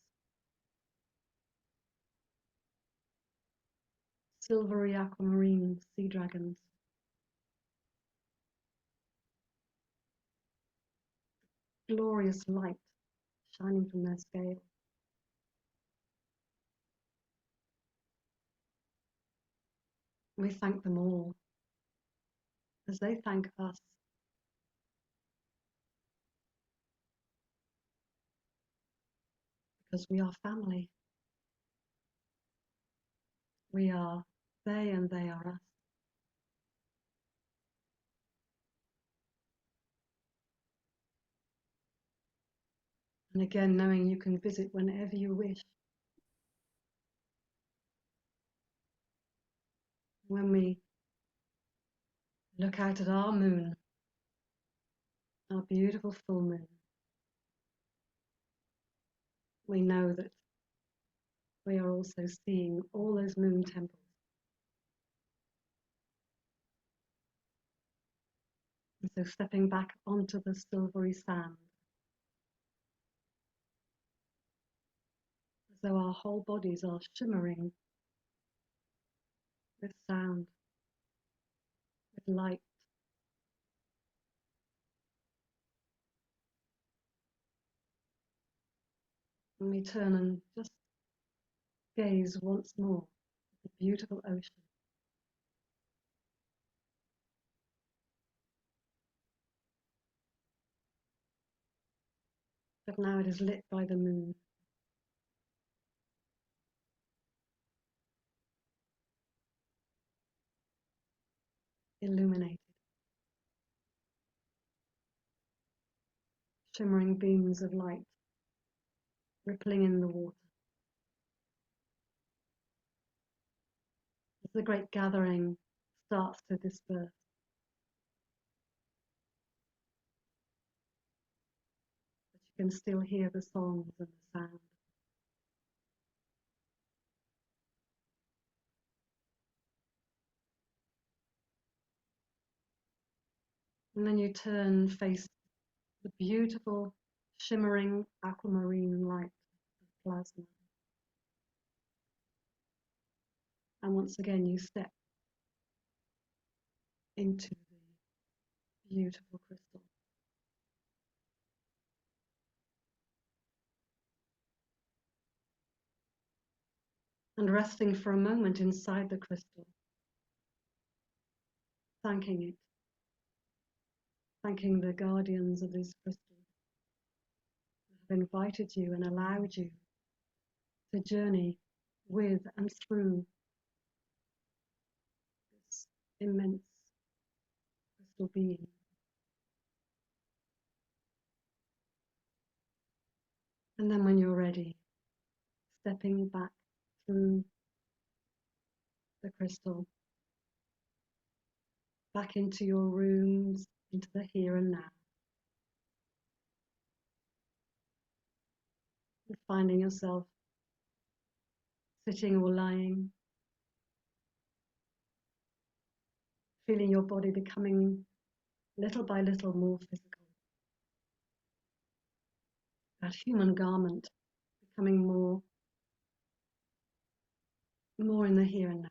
silvery aquamarine sea dragons, glorious light shining from their scales. We thank them all as they thank us. Because we are family. We are they and they are us. And again, knowing you can visit whenever you wish. When we look out at our moon, our beautiful full moon, we know that we are also seeing all those moon temples. And so stepping back onto the silvery sand, as though our whole bodies are shimmering with sound, with light. And we turn and just gaze once more at the beautiful ocean. But now it is lit by the moon. Illuminated. Shimmering beams of light rippling in the water. As the great gathering starts to disperse. But you can still hear the songs and the sound. And then you turn, face the beautiful, shimmering aquamarine light of plasma. And once again, you step into the beautiful crystal. And resting for a moment inside the crystal, thanking it, thanking the guardians of this crystal who have invited you and allowed you to journey with and through this immense crystal being. And then when you're ready, stepping back through the crystal, back into your rooms, into the here and now. And finding yourself sitting or lying, feeling your body becoming little by little more physical. That human garment becoming more in the here and now.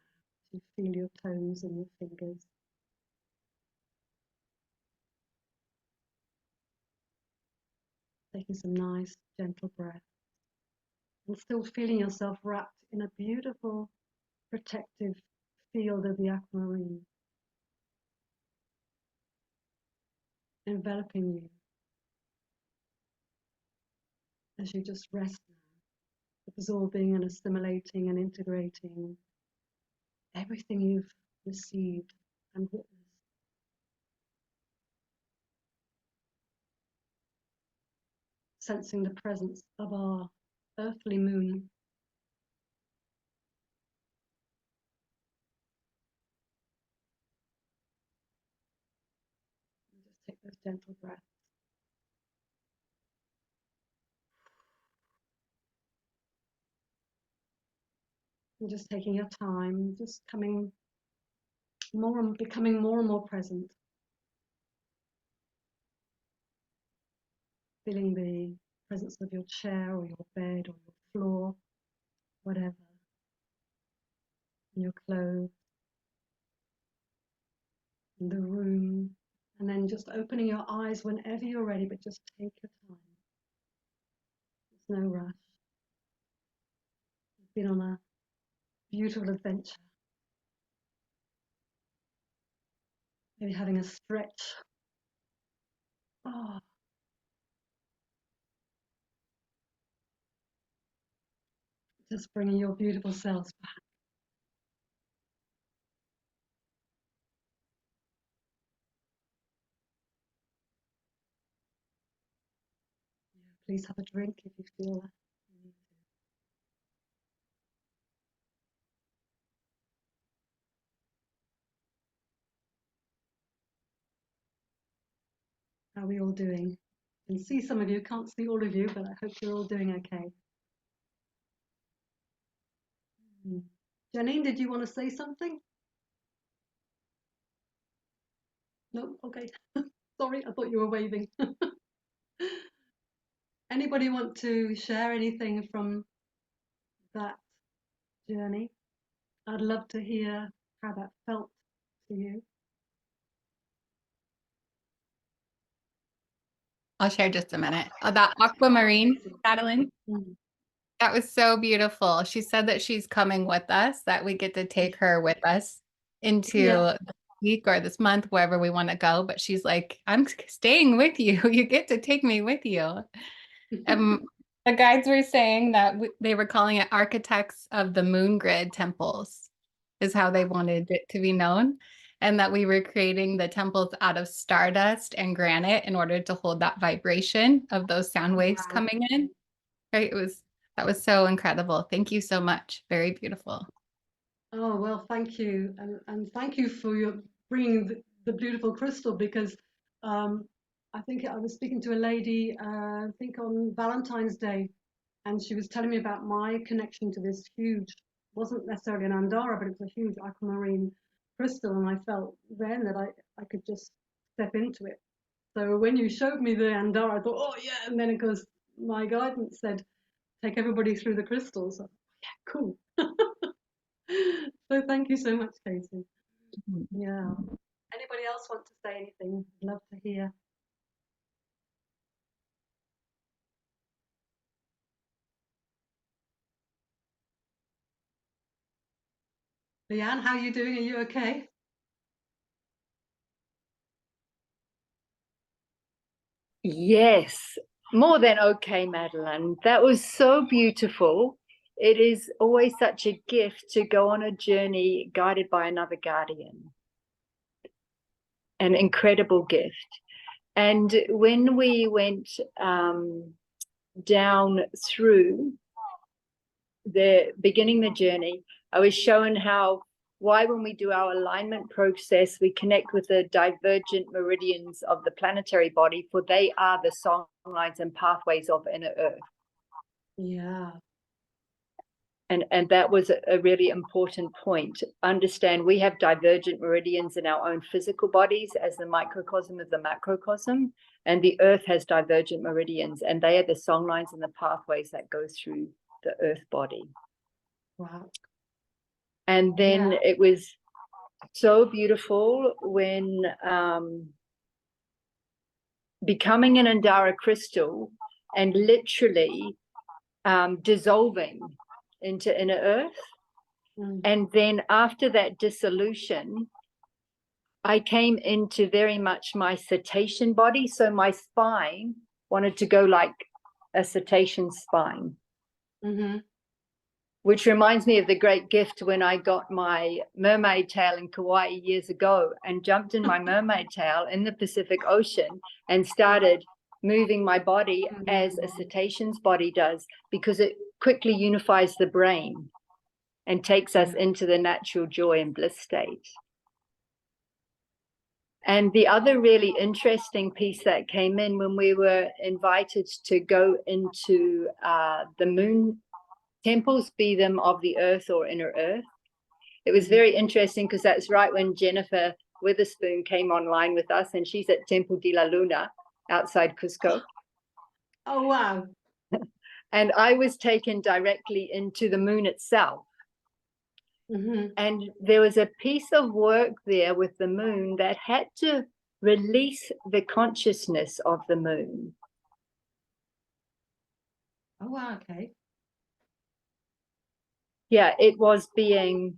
You feel your toes and your fingers. Taking some nice, gentle breath. And still feeling yourself wrapped in a beautiful, protective field of the aquamarine. Enveloping you as you just rest now, absorbing and assimilating and integrating everything you've received and witnessed. Sensing the presence of our earthly moon. And just take those gentle breaths. And just taking your time, just becoming more and more present. Feeling the presence of your chair or your bed or your floor, whatever, your clothes, in the room, and then just opening your eyes whenever you're ready, but just take your time. There's no rush. You've been on a beautiful adventure. Maybe having a stretch. Oh. Just bringing your beautiful selves back. Please have a drink if you feel that. How are we all doing? I can see some of you, can't see all of you, but I hope you're all doing okay. Janine, did you want to say something? No? Okay. Sorry, I thought you were waving. Anybody want to share anything from that journey? I'd love to hear how that felt to you. I'll share just a minute. That aquamarine, Madeline, that was so beautiful. She said that she's coming with us, that we get to take her with us into the week or this month, wherever we want to go. But she's like, I'm staying with you. You get to take me with you. The guides were saying that they were calling it architects of the moon grid temples, is how they wanted it to be known. And that we were creating the temples out of stardust and granite in order to hold that vibration of those sound waves coming in. Right? That was so incredible. Thank you so much. Very beautiful. Oh, well, thank you. And thank you for your bringing the beautiful crystal, because I think I was speaking to a lady, I think on Valentine's Day, and she was telling me about my connection to this huge, wasn't necessarily an Andara, but it was a huge aquamarine crystal. And I felt then that I could just step into it. So when you showed me the Andara, I thought, oh yeah. And then of course, my guidance said, take everybody through the crystals. So, yeah, cool. So thank you so much, Casey. Yeah. Anybody else want to say anything? I'd love to hear. Leanne, how are you doing? Are you okay? Yes, more than okay, Madeline. That was so beautiful. It is always such a gift to go on a journey guided by another guardian. An incredible gift. And when we went down through beginning the journey, I was shown why when we do our alignment process, we connect with the divergent meridians of the planetary body, for they are the song lines and pathways of inner earth. Yeah. And that was a really important point. Understand we have divergent meridians in our own physical bodies as the microcosm of the macrocosm, and the earth has divergent meridians, and they are the song lines and the pathways that go through the earth body. Wow. And then it was so beautiful when becoming an Andara crystal and literally dissolving into inner earth. And then after that dissolution, I came into very much my cetacean body. So my spine wanted to go like a cetacean spine. Which reminds me of the great gift when I got my mermaid tail in Kauai years ago and jumped in my mermaid tail in the Pacific Ocean and started moving my body as a cetacean's body does, because it quickly unifies the brain and takes us into the natural joy and bliss state. And the other really interesting piece that came in when we were invited to go into the moon temples, be them of the earth or inner earth. It was very interesting because that's right when Jennifer Witherspoon came online with us, and she's at Temple de la Luna outside Cusco. Oh, wow. And I was taken directly into the moon itself. Hmm. And there was a piece of work there with the moon that had to release the consciousness of the moon. Oh, wow. Okay. Yeah, it was being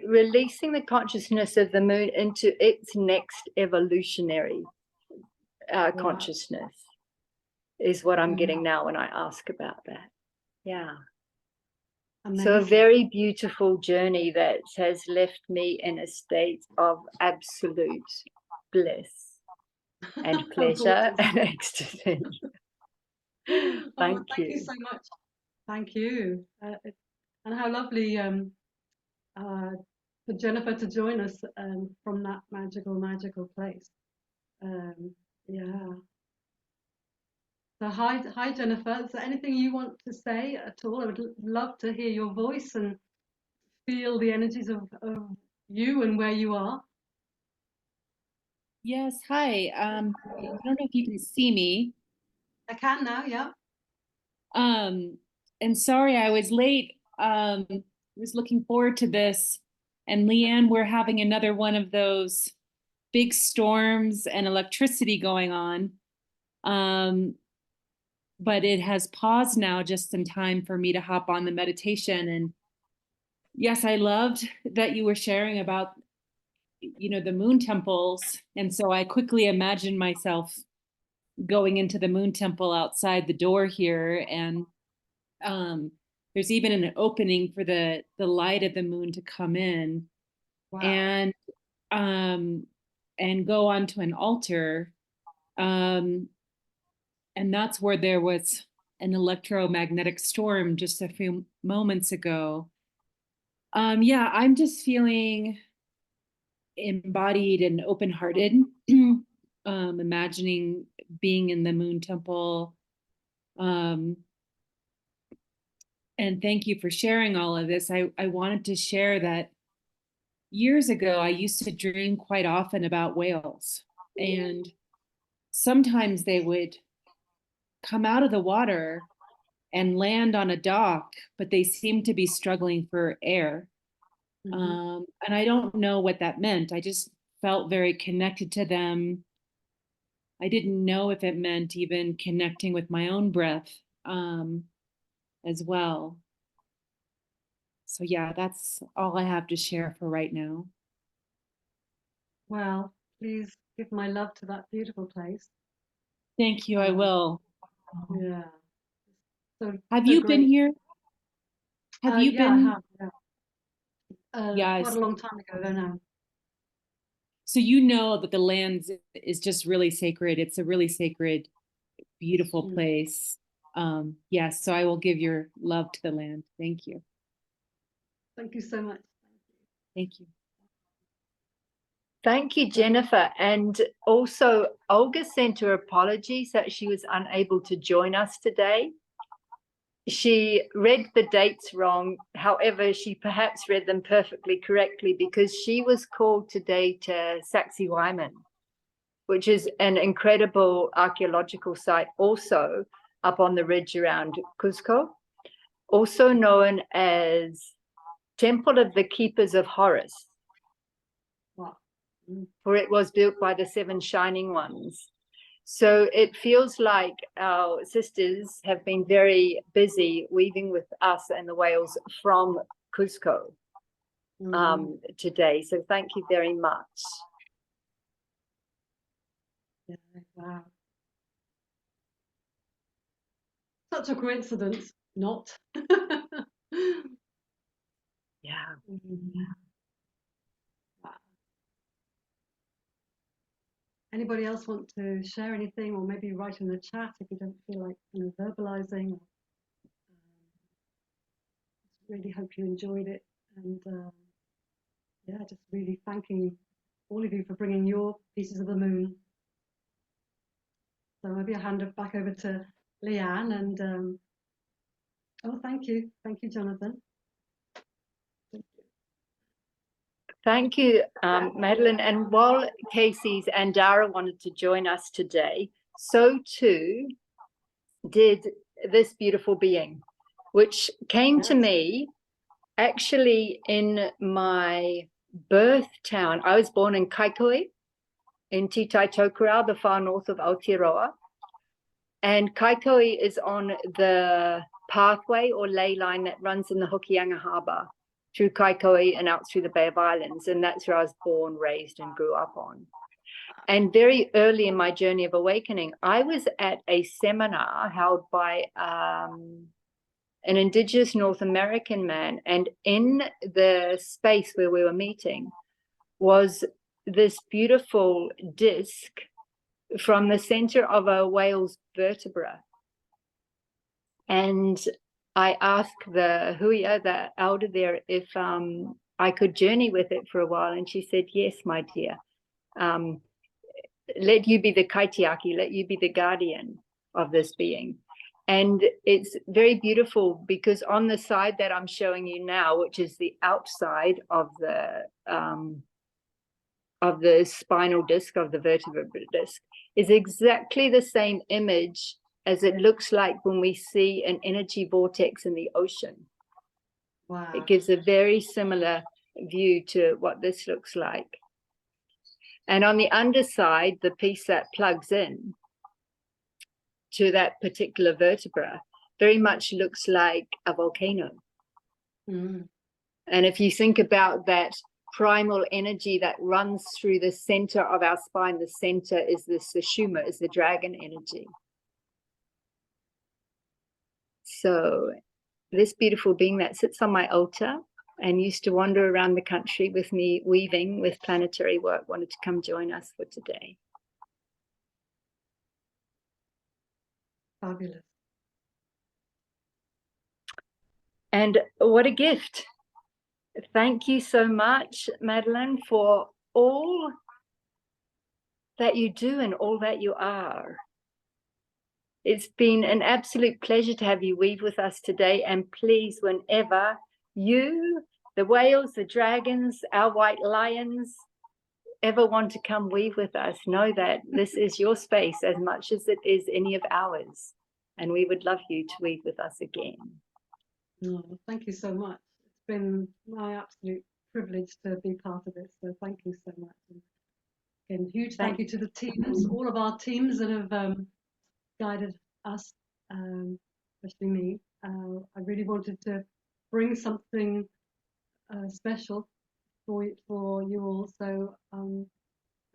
releasing the consciousness of the moon into its next evolutionary Wow. consciousness is what I'm Mhm. getting now when I ask about that. Yeah. Amazing. So a very beautiful journey that has left me in a state of absolute bliss and How pleasure gorgeous. and ecstasy. Oh, Thank thank you you. so much. Thank you. And how lovely for Jennifer to join us from that magical place. Yeah. So hi Jennifer. Is there anything you want to say at all? I would love to hear your voice and feel the energies of you and where you are. Yes, hi. I don't know if you can see me. I can now, yeah. Um, and sorry I was late. Was looking forward to this. And Leanne, we're having another one of those big storms and electricity going on. But it has paused now just in time for me to hop on the meditation. And yes, I loved that you were sharing about, the moon temples. And so I quickly imagined myself going into the moon temple outside the door here, and there's even an opening for the light of the moon to come in. Wow. And go onto an altar, and that's where there was an electromagnetic storm just a few moments ago. Yeah, I'm just feeling embodied and open-hearted. Imagining being in the moon temple. And thank you for sharing all of this. I wanted to share that years ago, I used to dream quite often about whales. And sometimes they would come out of the water and land on a dock, but they seemed to be struggling for air. And I don't know what that meant. I just felt very connected to them. I didn't know if it meant even connecting with my own breath as well. So yeah, that's all I have to share for right now. Well, please give my love to that beautiful place. Thank you, I will. Yeah. Have So you been great. here? Have you Yeah, I been? have. Yeah. Yeah, Quite a long time ago though now. so you know that the land is just really sacred. It's a really sacred, beautiful place. Yes, so I will give your love to the land. Thank you. Thank you so much. Thank you. Thank you, Jennifer. And also, Olga sent her apologies that she was unable to join us today. She read the dates wrong. However, she perhaps read them perfectly correctly because she was called today to Sacsayhuaman, which is an incredible archaeological site also up on the ridge around Cusco, also known as Temple of the Keepers of Horus. Wow. For it was built by the seven shining ones. So it feels like our sisters have been very busy weaving with us and the whales from Cusco today. So thank you very much. Yeah, wow. Such a coincidence, not. Yeah. Wow. Anybody else want to share anything, or maybe write in the chat if you don't feel like verbalizing? Really hope you enjoyed it, and yeah, just really thanking all of you for bringing your pieces of the moon. So maybe I'll hand it back over to Leanne, and oh, thank you, Jonathan. Thank you, Madeline. And while Casey's and Dara wanted to join us today, so too did this beautiful being, which came to me actually in my birth town. I was born in Kaikoai, in Titai Tokurau, the far north of Aotearoa. And Kaikoai is on the pathway or ley line that runs in the Hokianga Harbour through Kaikoai and out through the Bay of Islands. And that's where I was born, raised, and grew up on. And very early in my journey of awakening, I was at a seminar held by an Indigenous North American man. And in the space where we were meeting was this beautiful disc from the center of a whale's vertebra. And I asked the huia, the elder there, if I could journey with it for a while. And she said, yes, my dear. Let you be the kaitiaki, let you be the guardian of this being. And it's very beautiful because on the side that I'm showing you now, which is the outside of the spinal disc, of the vertebral disc, is exactly the same image as it looks like when we see an energy vortex in the ocean. Wow. It gives a very similar view to what this looks like. And on the underside, the piece that plugs in to that particular vertebra very much looks like a volcano. Mm. And if you think about that primal energy that runs through the center of our spine, the center is the sushuma, is the dragon energy. So this beautiful being that sits on my altar and used to wander around the country with me weaving with planetary work wanted to come join us for today. Fabulous. And what a gift. Thank you so much, Madeline, for all that you do and all that you are. It's been an absolute pleasure to have you weave with us today. And please, whenever you, the whales, the dragons, our white lions, ever want to come weave with us, know that this is your space as much as it is any of ours. And we would love you to weave with us again. Oh, thank you so much. It's been my absolute privilege to be part of it. So thank you so much. And again, huge thank you to the teams, all of our teams that have guided us, especially me. I really wanted to bring something special for you all. So I'm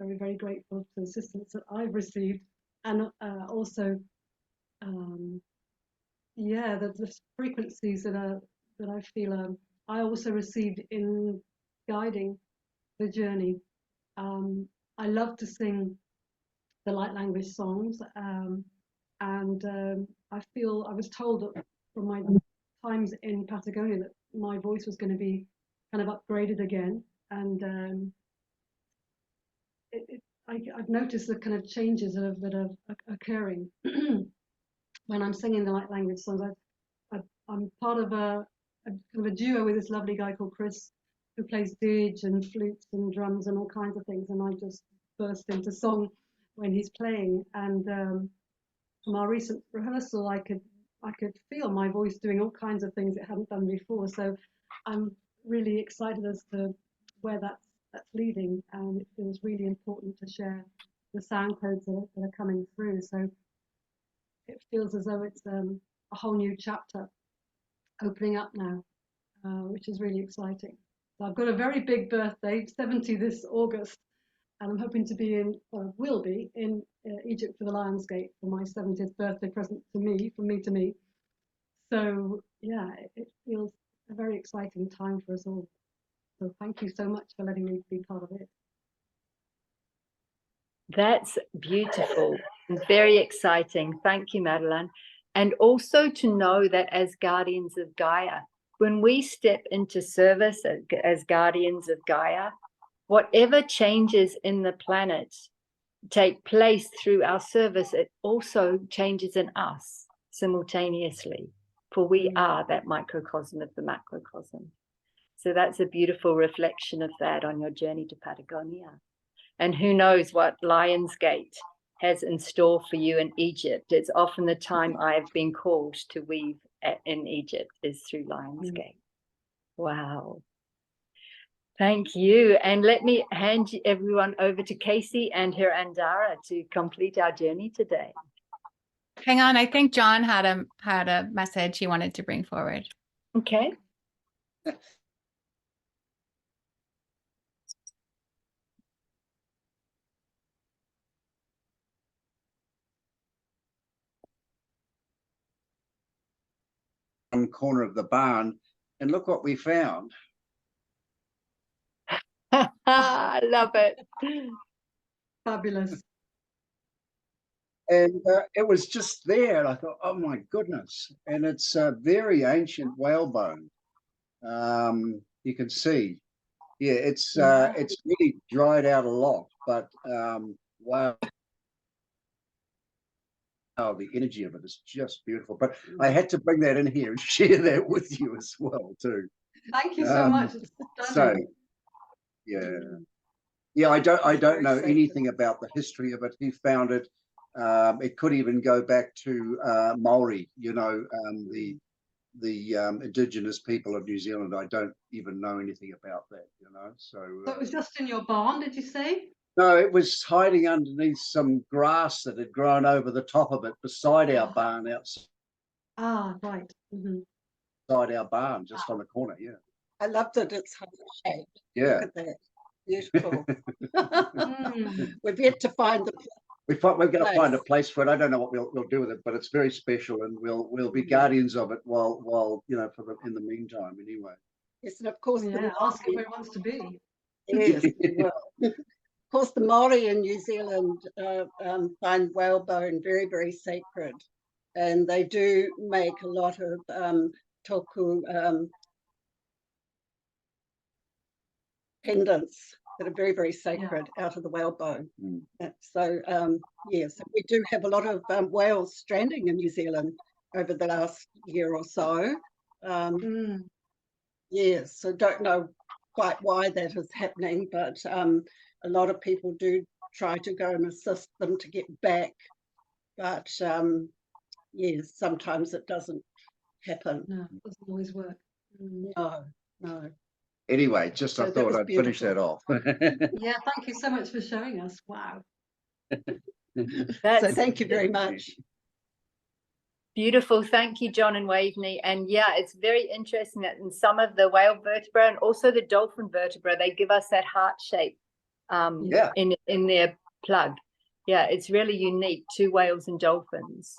very, very grateful for the assistance that I've received, and also, yeah, the frequencies that I feel I also received in guiding the journey. I love to sing the light language songs, and I was told that from my times in Patagonia that my voice was going to be kind of upgraded again, and I've noticed the kind of changes that are occurring when I'm singing the light language songs. I'm part of a kind of a duo with this lovely guy called Chris, who plays didge and flutes and drums and all kinds of things, and I just burst into song when he's playing. And from our recent rehearsal, I could feel my voice doing all kinds of things it hadn't done before. So I'm really excited as to where that's leading, and it feels really important to share the sound codes that are coming through. So it feels as though it's a whole new chapter opening up now, which is really exciting. So I've got a very big birthday, 70 this August, and I'm hoping to be will be in Egypt for the Lionsgate for my 70th birthday present to me, from me to me. So yeah, it feels a very exciting time for us all. So thank you so much for letting me be part of it. That's beautiful, very exciting. Thank you, Madeline. And also to know that as guardians of Gaia, when we step into service as guardians of Gaia, whatever changes in the planet take place through our service, it also changes in us simultaneously, for we are that microcosm of the macrocosm. So that's a beautiful reflection of that on your journey to Patagonia. And who knows what Lionsgate has in store for you in Egypt. It's often the time I've been called to weave in Egypt is through Lionsgate. Wow. Thank you. And let me hand everyone over to Casey and her Andara to complete our journey today. Hang on, I think John had a message he wanted to bring forward. Okay. One corner of the barn, and look what we found. I love it. Fabulous. And it was just there, and I thought, oh my goodness. And it's a very ancient whalebone. You can see, yeah, it's really dried out a lot, but wow. Oh, the energy of it is just beautiful. But I had to bring that in here and share that with you as well too. Thank you so much. It's So stunning. yeah, I don't know anything about the history of it. Who found it? It could even go back to Maori, you know, the indigenous people of New Zealand. I don't even know anything about that, you know. So it was just in your barn, did you say? no, it was hiding underneath some grass that had grown over the top of it beside our barn, outside Ah, right. our barn, just on the corner. Yeah. I love that it's heart shaped. Yeah. Look at that. Beautiful. We've yet to find the We're going to place. find a place for it. I don't know what we'll do with it, but it's very special, and we'll be guardians of it while you know, in the meantime, anyway. Yes, and of course, Yeah, ask it where it wants to be. yes, we will. Of course, the Maori in New Zealand find whalebone very, very sacred, and they do make a lot of toku pendants that are very, very sacred out of the whalebone. So yes, we do have a lot of whales stranding in New Zealand over the last year or so. Yes, so don't know quite why that is happening, but a lot of people do try to go and assist them to get back, but yes, sometimes it doesn't happen. No, it doesn't always work. No. Anyway, just So I that thought was I'd finish that off. Yeah, thank you so much for showing us. Wow. So thank you very much. Beautiful. Thank you, John and Waveney. And yeah, it's very interesting that in some of the whale vertebrae and also the dolphin vertebrae, they give us that heart shape in their plug. Yeah, it's really unique to whales and dolphins.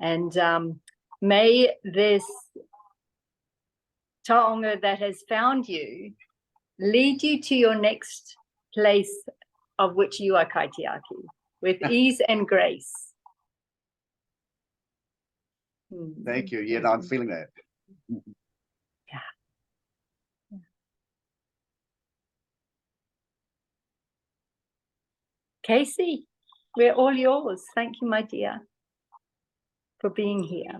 And may this taonga that has found you lead you to your next place of which you are kaitiaki with ease and grace. Thank you. Yeah, no, I'm feeling that. Yeah. Casey, we're all yours. Thank you, my dear, for being here.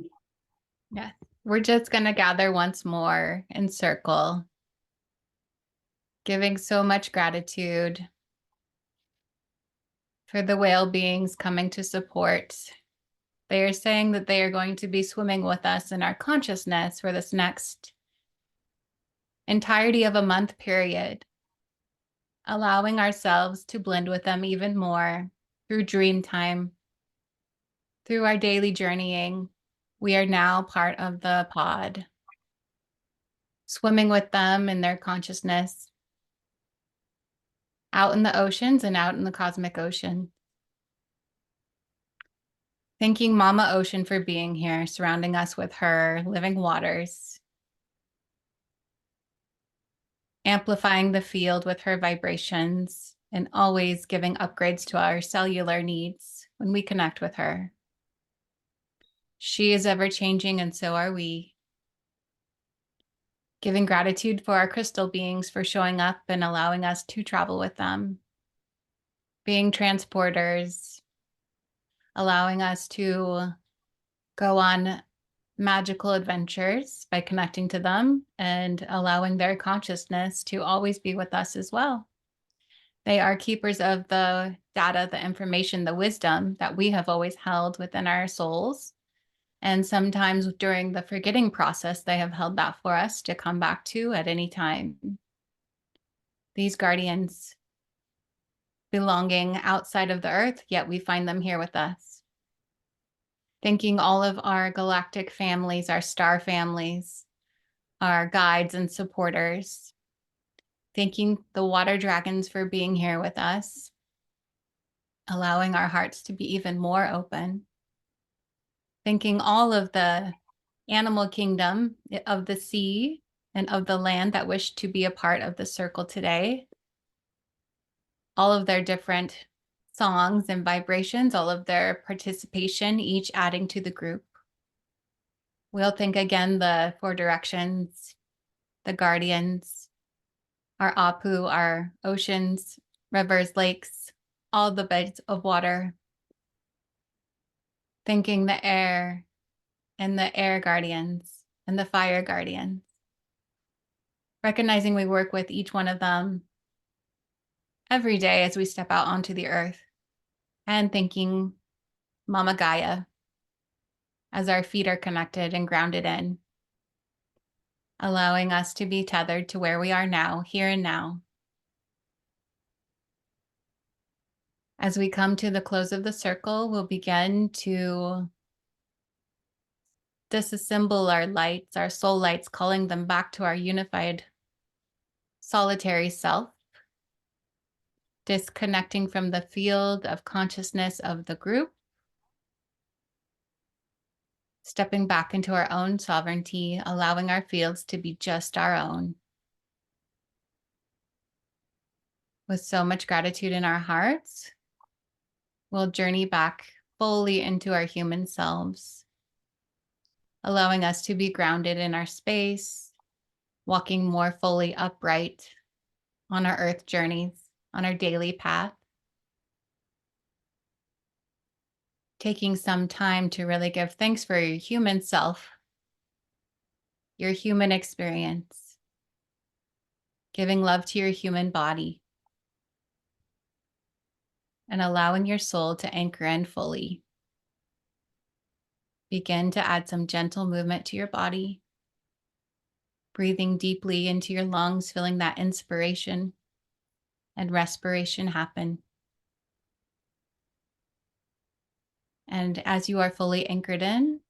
Yeah, we're just going to gather once more in circle, giving so much gratitude for the whale beings coming to support. They are saying that they are going to be swimming with us in our consciousness for this next entirety of a month period, allowing ourselves to blend with them even more through dream time, through our daily journeying. We are now part of the pod, swimming with them in their consciousness, out in the oceans and out in the cosmic ocean. Thanking Mama Ocean for being here, surrounding us with her living waters, amplifying the field with her vibrations, and always giving upgrades to our cellular needs when we connect with her. She is ever changing, and so are we. Giving gratitude for our crystal beings for showing up and allowing us to travel with them. Being transporters, allowing us to go on magical adventures by connecting to them and allowing their consciousness to always be with us as well. They are keepers of the data, the information, the wisdom that we have always held within our souls. And sometimes during the forgetting process, they have held that for us to come back to at any time. These guardians belonging outside of the earth, yet we find them here with us. Thanking all of our galactic families, our star families, our guides and supporters. Thanking the water dragons for being here with us, allowing our hearts to be even more open. Thanking all of the animal kingdom of the sea and of the land that wish to be a part of the circle today. All of their different songs and vibrations, all of their participation, each adding to the group. We'll thank again the four directions, the guardians, our Apu, our oceans, rivers, lakes, all the beds of water. Thanking the air and the air guardians and the fire guardians. Recognizing we work with each one of them every day as we step out onto the earth. And thanking Mama Gaia as our feet are connected and grounded in, allowing us to be tethered to where we are now, here and now. As we come to the close of the circle, we'll begin to disassemble our lights, our soul lights, calling them back to our unified solitary self, disconnecting from the field of consciousness of the group, stepping back into our own sovereignty, allowing our fields to be just our own. With so much gratitude in our hearts, we'll journey back fully into our human selves, allowing us to be grounded in our space, walking more fully upright on our earth journeys, on our daily path. Taking some time to really give thanks for your human self, your human experience, giving love to your human body, and allowing your soul to anchor in fully. Begin to add some gentle movement to your body, breathing deeply into your lungs, feeling that inspiration and respiration happen. And as you are fully anchored in,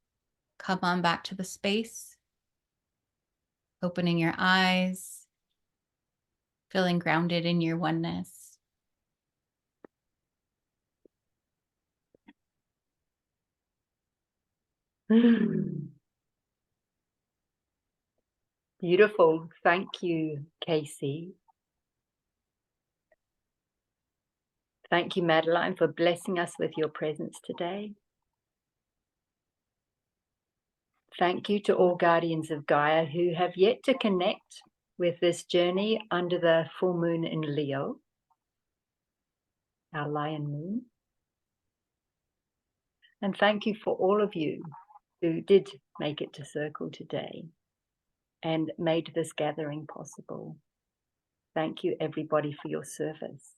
come on back to the space, opening your eyes, feeling grounded in your oneness. Beautiful. Thank you, Casey. Thank you, Madeline, for blessing us with your presence today. Thank you to all guardians of Gaia who have yet to connect with this journey under the full moon in Leo, our lion moon. And thank you for all of you who did make it to Circle today and made this gathering possible. Thank you, everybody, for your service.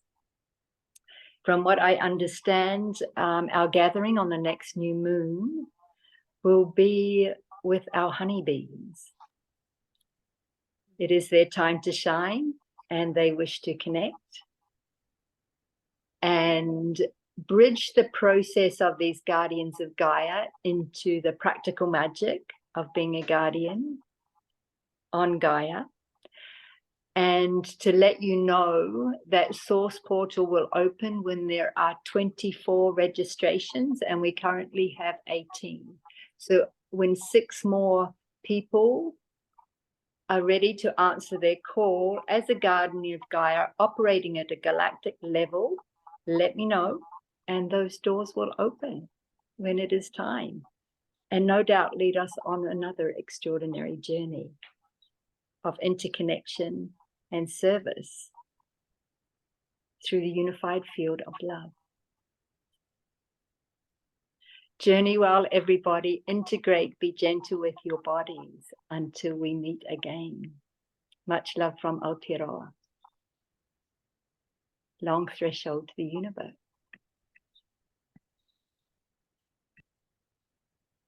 From what I understand, our gathering on the next new moon will be with our honeybees. It is their time to shine, and they wish to connect and bridge the process of these guardians of Gaia into the practical magic of being a guardian on Gaia. And to let you know that Source Portal will open when there are 24 registrations, and we currently have 18. So when 6 more people are ready to answer their call as a guardian of Gaia operating at a galactic level, let me know, and those doors will open when it is time, and no doubt lead us on another extraordinary journey of interconnection and service through the unified field of love. Journey well, everybody. Integrate, be gentle with your bodies until we meet again. Much love from Aotearoa. Long threshold to the universe.